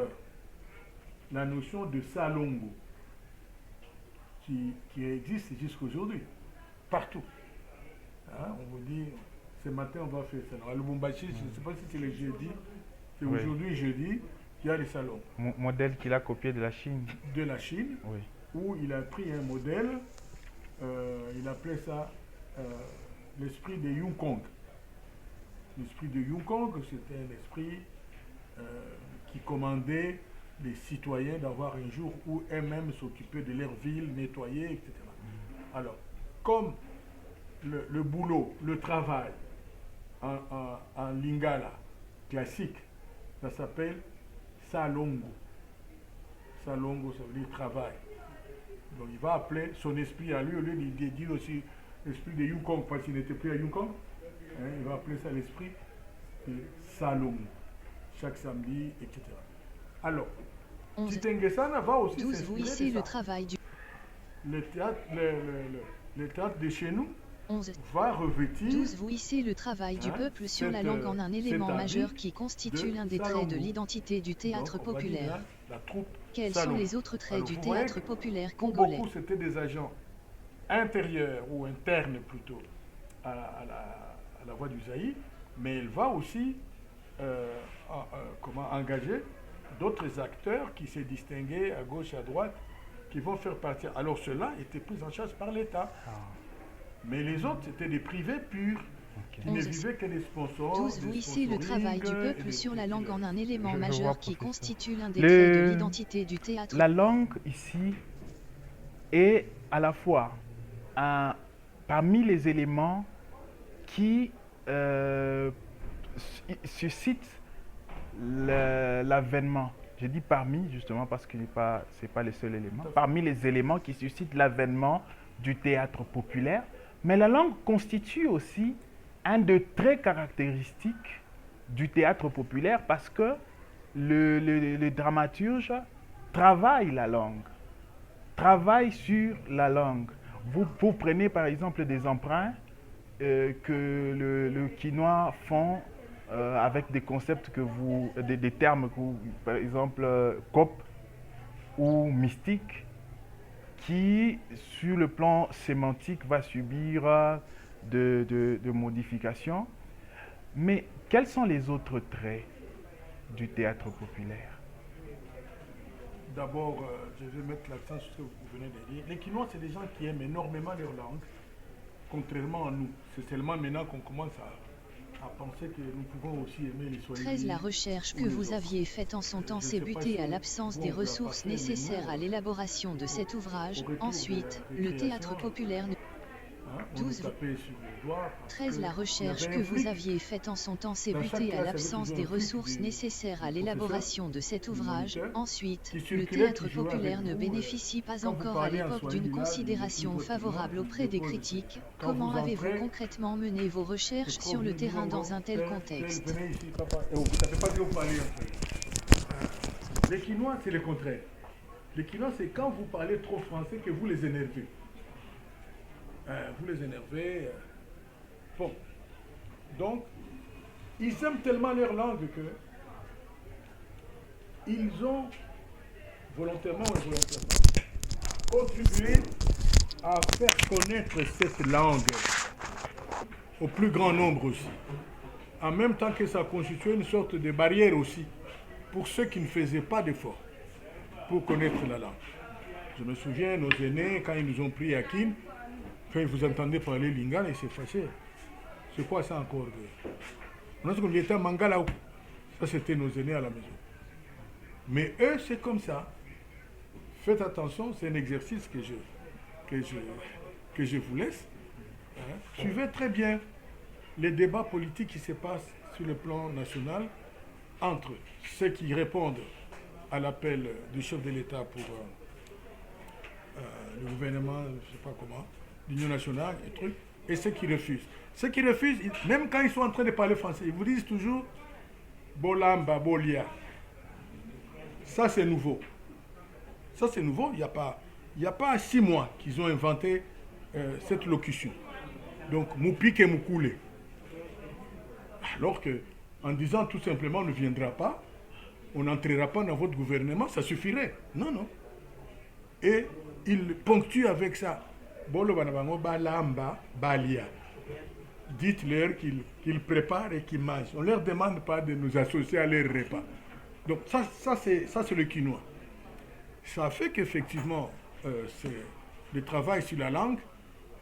la notion de salongo qui existe jusqu'à aujourd'hui, partout. Hein, on vous dit, ce matin on va faire ça. À Lubumbashi, je ne sais pas si c'est le jeudi, c'est aujourd'hui jeudi, il y a les salons. Modèle qu'il a copié de la Chine. De la Chine, oui. Où il a pris un modèle, il appelait ça l'esprit de Yukong. L'esprit de Yukong, c'était un esprit qui commandait les citoyens d'avoir un jour où eux-mêmes s'occupaient de leur ville, nettoyer, etc. Alors, comme le boulot, le travail en lingala classique, ça s'appelle salongo. Salongo, ça veut dire travail. Donc il va appeler son esprit à lui, au lieu de dire aussi l'esprit de Yukong, parce qu'il n'était plus à Yukong, hein, il va appeler ça l'esprit de salongo, chaque samedi, etc. Alors, Chitengesana va aussi s'inspirer de ça. Le travail du... Le théâtre de chez nous 11. Va revêtir 12. Vous hissez le travail du peuple sur la langue en un élément majeur qui constitue l'un des traits de l'identité du théâtre populaire. Quels sont les autres traits du théâtre populaire congolais? Beaucoup c'était des agents intérieurs ou internes plutôt à la voix du Zaïre, mais elle va aussi engager d'autres acteurs qui s'est distingués à gauche et à droite, qui vont faire partie. Alors ceux-là étaient pris en charge par l'État. Mais les autres, c'était des privés purs, qui ne vivaient que des sponsors. 12. Vous hissez le travail du peuple sur la langue en un élément majeur qui constitue l'un des traits de l'identité du théâtre. La langue ici est à la fois parmi les éléments qui suscitent l'avènement. Je dis parmi, justement, parce que ce n'est pas les seuls éléments. Parmi les éléments qui suscitent l'avènement du théâtre populaire. Mais la langue constitue aussi un des traits caractéristiques du théâtre populaire parce que le dramaturge travaille la langue, travaille sur la langue. Vous prenez par exemple des emprunts que le Quinois font avec des concepts des termes que par exemple cop ou mystique, qui, sur le plan sémantique, va subir de modifications. Mais quels sont les autres traits du théâtre populaire? D'abord, je vais mettre l'accent sur ce que vous venez de dire. Les Quinois, c'est des gens qui aiment énormément leur langue, contrairement à nous. C'est seulement maintenant qu'on commence à penser que nous pouvons aussi aimer les Swahili. 13. La recherche que vous aviez faite en son temps s'est butée à l'absence des ressources nécessaires à l'élaboration de cet ouvrage. Ensuite, le théâtre populaire... 12. 13. La recherche que vous aviez faite en son temps s'est butée à l'absence des ressources nécessaires à l'élaboration de cet ouvrage. Ensuite, le théâtre populaire ne bénéficie pas encore à l'époque d'une considération favorable auprès des critiques. Comment avez-vous concrètement mené vos recherches sur le terrain dans un tel contexte? Les Quinois, c'est le contraire. Les Quinois, c'est quand vous parlez trop français que vous les énervez. Vous les énervez. Bon. Donc, ils aiment tellement leur langue que ils ont, volontairement ou involontairement, contribué à faire connaître cette langue au plus grand nombre aussi. En même temps que ça constituait une sorte de barrière aussi pour ceux qui ne faisaient pas d'efforts pour connaître la langue. Je me souviens, nos aînés, quand ils nous ont pris à Kin, quand ils vous entendaient parler lingala, ils s'est fâché. C'est quoi ça encore? On a dit qu'on était à Mangala. Ça, c'était nos aînés à la maison. Mais eux, c'est comme ça. Faites attention, c'est un exercice que je vous laisse. Suivez très bien les débats politiques qui se passent sur le plan national entre ceux qui répondent à l'appel du chef de l'État pour le gouvernement, je ne sais pas comment, l'Union nationale, et ceux qui refusent. Ceux qui refusent, même quand ils sont en train de parler français, ils vous disent toujours Bolamba, Bolia. Ça, c'est nouveau. Ça, c'est nouveau. Il n'y a pas 6 mois qu'ils ont inventé cette locution. Donc, Moupik et Moukoulé. Alors que, en disant tout simplement, on ne viendra pas, on n'entrera pas dans votre gouvernement, ça suffirait. Non, non. Et il ponctue avec ça. Bolo Banabango Balamba Balia. Dites-leur qu'ils préparent et qu'ils mangent. On ne leur demande pas de nous associer à leur repas. Donc ça c'est le quinois. Ça fait qu'effectivement, le travail sur la langue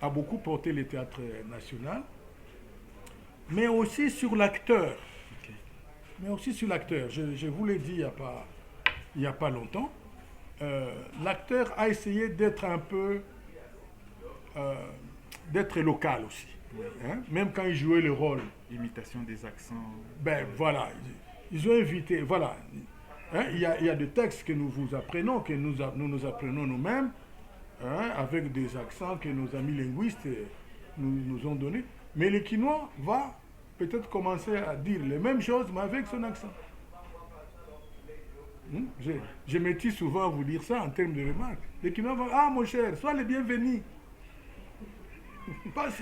a beaucoup porté le théâtre national, mais aussi sur l'acteur. Okay. Mais aussi sur l'acteur. Je vous l'ai dit il n'y a pas longtemps. L'acteur a essayé d'être un peu... d'être local aussi. Oui. Hein? Même quand il jouait le rôle. Imitation des accents. Ben voilà. Ils ont invité, voilà. Hein, il y a des textes que nous vous apprenons, que nous apprenons nous-mêmes, hein, avec des accents que nos amis linguistes nous ont donnés. Mais le quinois va peut-être commencer à dire les mêmes choses, mais avec son accent. Je me tue souvent à vous dire ça en termes de remarques. Le quinois va, ah mon cher, sois le bienvenu. Parce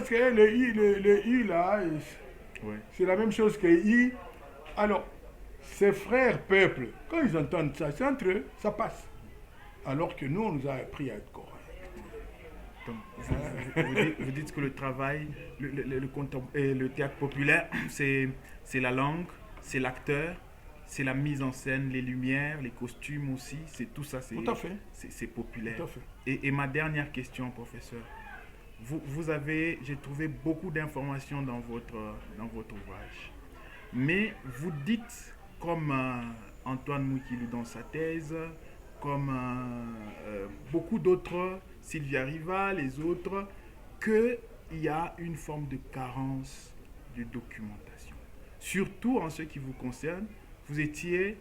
que le I là, oui. C'est la même chose que I. Alors, ces frères peuples, quand ils entendent ça, c'est entre eux, ça passe. Alors que nous, on nous a appris à être corrects. Vous dites que le travail, le théâtre populaire, c'est la langue, c'est l'acteur, c'est la mise en scène, les lumières, les costumes aussi, c'est tout ça, c'est populaire. Tout à fait. Et ma dernière question, professeur, vous avez, j'ai trouvé beaucoup d'informations dans votre ouvrage, mais vous dites, comme Antoine Moukilou dans sa thèse, comme beaucoup d'autres, Sylvia Riva, les autres, qu'il y a une forme de carence de documentation. Surtout en ce qui vous concerne, vous étiez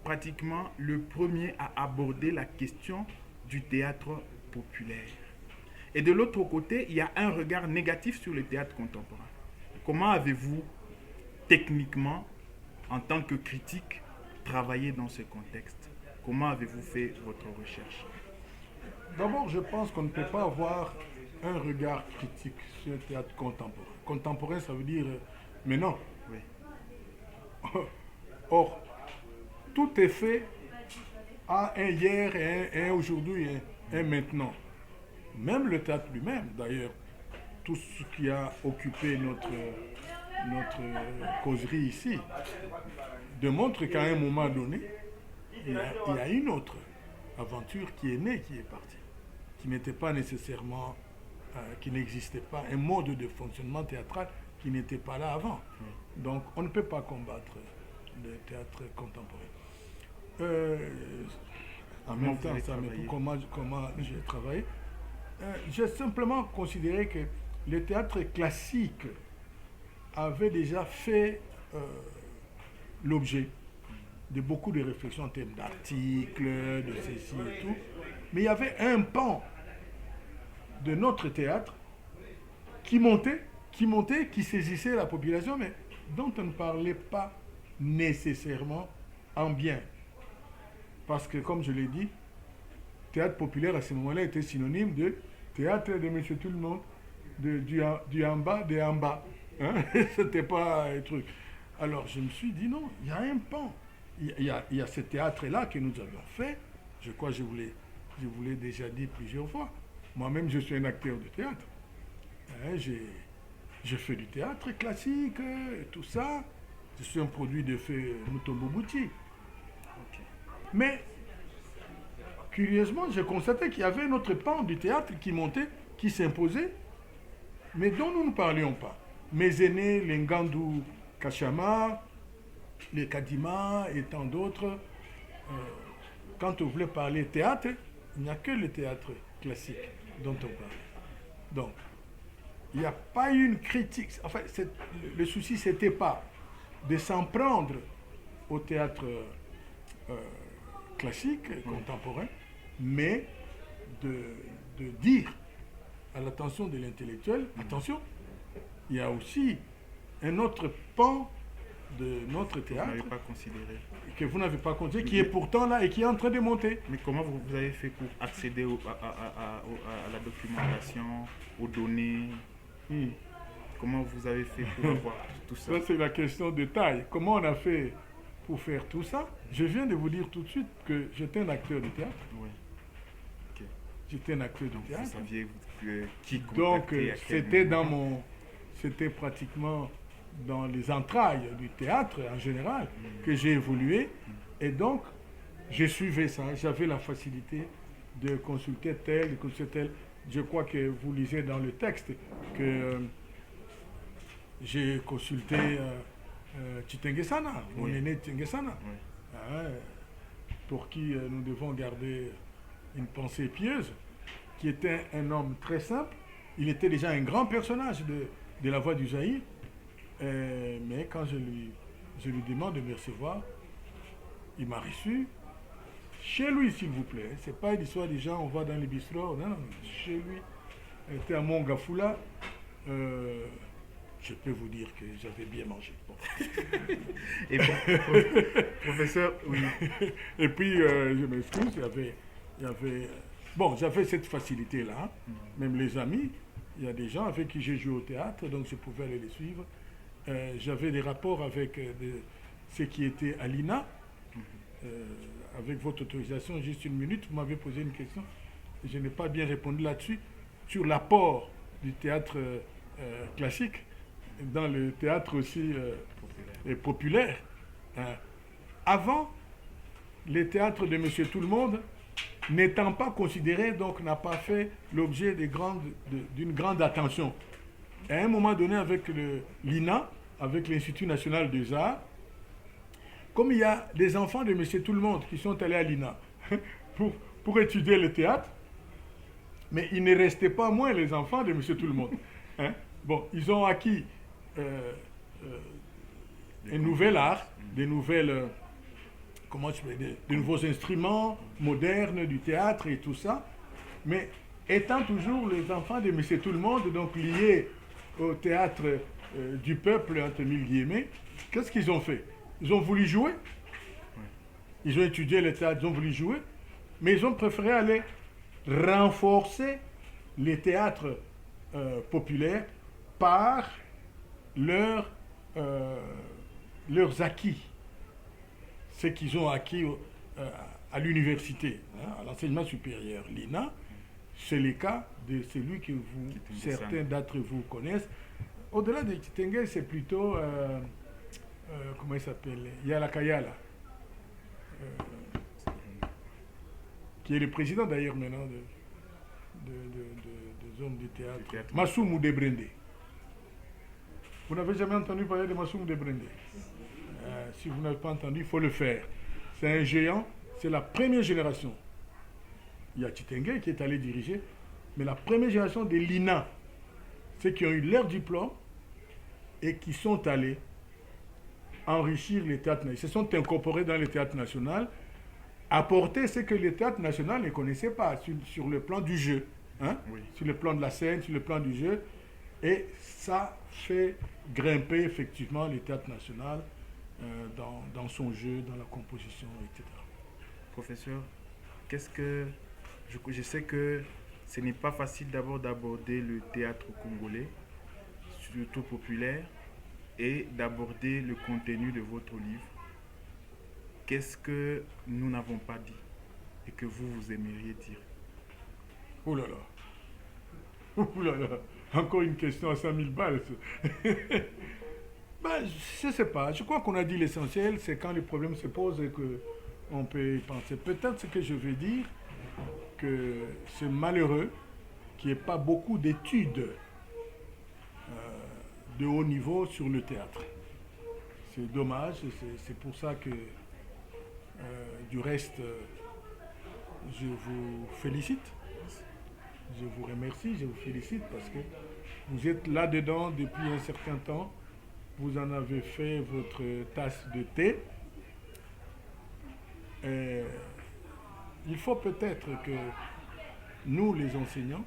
pratiquement le premier à aborder la question du théâtre populaire. Et de l'autre côté, il y a un regard négatif sur le théâtre contemporain. Comment avez-vous, techniquement, en tant que critique, travaillé dans ce contexte? Comment avez-vous fait votre recherche? D'abord, je pense qu'on ne peut pas avoir un regard critique sur le théâtre contemporain. Contemporain, ça veut dire maintenant. Oui. Or, tout est fait à un hier et un aujourd'hui et un maintenant. Même le théâtre lui-même, d'ailleurs, tout ce qui a occupé notre causerie ici, démontre qu'à un moment donné, il y a une autre aventure qui est née, qui est partie, qui n'était pas nécessairement, qui n'existait pas, un mode de fonctionnement théâtral qui n'était pas là avant. Donc, on ne peut pas combattre le théâtre contemporain. En même temps, ça, mais comment j'ai travaillé, j'ai simplement considéré que le théâtre classique avait déjà fait l'objet de beaucoup de réflexions en termes d'articles, de ceci et tout. Mais il y avait un pan de notre théâtre qui montait, qui saisissait la population, mais dont on ne parlait pas nécessairement en bien. Parce que, comme je l'ai dit, théâtre populaire à ce moment-là était synonyme de théâtre de Monsieur Tout-le-Monde, du en bas, des en bas. Hein? C'était pas un truc. Alors je me suis dit non, il y a un pan. Il y a ce théâtre-là que nous avions fait. Je crois que je vous l'ai déjà dit plusieurs fois. Moi-même, je suis un acteur de théâtre. Hein, je fais du théâtre classique, tout ça. Je suis un produit de fait Mutombo Bouti. Okay. Mais, curieusement, j'ai constaté qu'il y avait un autre pan du théâtre qui montait, qui s'imposait, mais dont nous ne parlions pas. Mes aînés, les Ngandou Kachama, les Kadima et tant d'autres, quand on voulait parler théâtre, il n'y a que le théâtre classique dont on parle. Donc, il n'y a pas eu une critique. Enfin, le souci, ce n'était pas de s'en prendre au théâtre classique, contemporain, mais de dire à l'attention de l'intellectuel, attention, il y a aussi un autre pan de notre théâtre que vous n'avez pas considéré, qui est pourtant là et qui est en train de monter. Mais comment vous avez fait pour accéder à la documentation, aux données Comment vous avez fait pour avoir tout ça? Ça, c'est la question de taille. Comment on a fait pour faire tout ça? Je viens de vous dire tout de suite que j'étais un acteur de théâtre. Oui. Okay. J'étais un acteur de théâtre. Vous saviez qui contacter. Donc, c'était pratiquement dans les entrailles du théâtre en général que j'ai évolué. Et donc, je suivais ça. J'avais la facilité de consulter tel, de consulter tel. Je crois que vous lisez dans le texte que j'ai consulté Chitengesana, mon aîné Chitengesana, pour qui nous devons garder une pensée pieuse, qui était un homme très simple. Il était déjà un grand personnage de la Voix du Zaïre, mais quand je lui demande de me recevoir, il m'a reçu chez lui, s'il vous plaît. C'est pas une histoire des gens, on va dans les bistrots, non, chez lui. Il était à Mongafula. Je peux vous dire que j'avais bien mangé. Bon. Et bon, professeur, oui. Et puis, je m'excuse, j'avais cette facilité-là. Même les amis, il y a des gens avec qui j'ai joué au théâtre, donc je pouvais aller les suivre. J'avais des rapports avec ceux qui étaient à l'INA. Avec votre autorisation, juste une minute, vous m'avez posé une question. Je n'ai pas bien répondu là-dessus, sur l'apport du théâtre classique dans le théâtre aussi populaire. Avant, le théâtre de Monsieur Tout-le-Monde, n'étant pas considéré, donc n'a pas fait l'objet d'une grande attention. À un moment donné, avec l'INA, avec l'Institut national des arts, comme il y a des enfants de Monsieur Tout-le-Monde qui sont allés à l'INA pour étudier le théâtre, mais il ne restait pas moins les enfants de Monsieur Tout-le-Monde. Hein? Bon, ils ont acquis un nouvel art, des nouveaux instruments modernes du théâtre et tout ça, mais étant toujours les enfants de Monsieur Tout-le-Monde, donc liés au théâtre du peuple, entre mille guillemets, qu'est-ce qu'ils ont fait? Ils ont voulu jouer, ils ont étudié le théâtre, ils ont voulu jouer, mais ils ont préféré aller renforcer les théâtres populaires par leurs acquis, ce qu'ils ont acquis à l'université, à l'enseignement supérieur, l'INA. C'est le cas de celui que certains d'entre vous connaissent. Au-delà de Chitengue, c'est plutôt... comment il s'appelle? Yala Kayala, qui est le président d'ailleurs maintenant des hommes du théâtre. Massoumou Debrende. Vous n'avez jamais entendu parler de Massoumou Debrende? Si vous n'avez pas entendu, il faut le faire. C'est un géant, c'est la première génération. Il y a Chitengue qui est allé diriger, mais la première génération de l'INA, ceux qui ont eu leur diplôme et qui sont allés enrichir les théâtres nationaux. Ils se sont incorporés dans le théâtre national, apporter ce que le théâtre national ne connaissait pas sur le plan du jeu, hein? Oui. Sur le plan de la scène, sur le plan du jeu. Et ça fait grimper effectivement le théâtre national dans son jeu, dans la composition, etc. professeur, je sais que ce n'est pas facile d'abord d'aborder le théâtre congolais, surtout populaire, et d'aborder le contenu de votre livre. Qu'est-ce que nous n'avons pas dit et que vous aimeriez dire? Oh là là. Oh là là. Encore une question à 5000 balles. Ben, je ne sais pas. Je crois qu'on a dit l'essentiel, c'est quand les problèmes se posent et qu'on peut y penser. Peut-être ce que je veux dire, que c'est malheureux qu'il n'y ait pas beaucoup d'études de haut niveau sur le théâtre. C'est dommage, c'est pour ça que, du reste, je vous félicite. Je vous remercie, je vous félicite parce que vous êtes là-dedans depuis un certain temps. Vous en avez fait votre tasse de thé. Il faut peut-être que nous, les enseignants,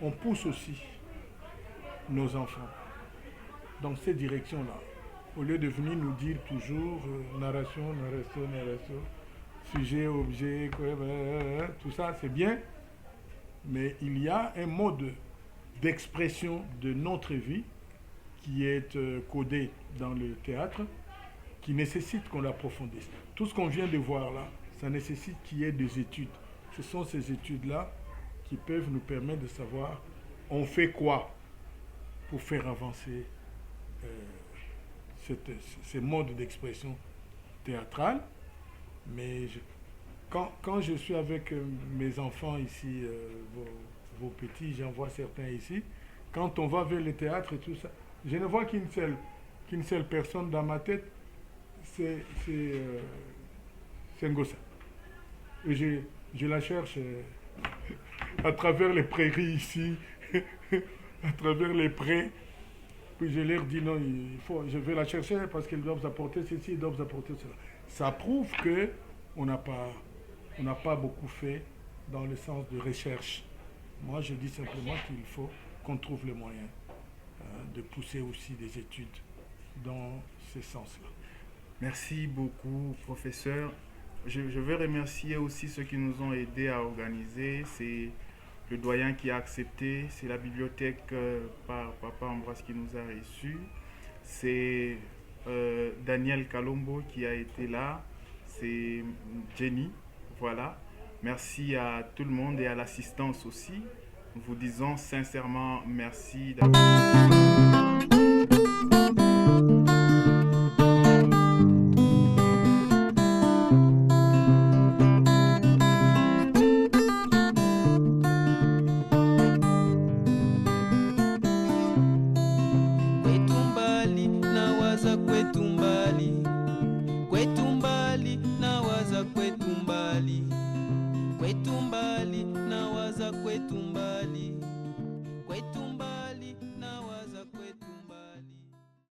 on pousse aussi nos enfants dans cette direction-là. Au lieu de venir nous dire toujours narration, sujet, objet, tout ça, c'est bien. Mais il y a un mode d'expression de notre vie qui est codé dans le théâtre, qui nécessite qu'on l'approfondisse. Tout ce qu'on vient de voir là, ça nécessite qu'il y ait des études. Ce sont ces études-là qui peuvent nous permettre de savoir on fait quoi pour faire avancer ces modes d'expression théâtrale. Mais quand je suis avec mes enfants ici, vos petits, j'en vois certains ici, quand on va vers le théâtre et tout ça, je ne vois qu'une seule personne dans ma tête, c'est Ngossa. Et je la cherche à travers les prairies ici, à travers les prés. Puis je leur dis non, je vais la chercher parce qu'ils doivent apporter ceci, ils doivent apporter cela. Ça prouve qu'on n'a pas beaucoup fait dans le sens de recherche. Moi, je dis simplement qu'il faut qu'on trouve le moyen de pousser aussi des études dans ce sens-là. Merci beaucoup, professeur. Je veux remercier aussi ceux qui nous ont aidés à organiser. C'est le doyen qui a accepté, c'est la bibliothèque par Papa Ambroise qui nous a reçus, c'est Daniel Kalombo qui a été là, c'est Jenny, voilà. Merci à tout le monde et à l'assistance aussi. Nous vous disons sincèrement merci d'avoir... Kwetu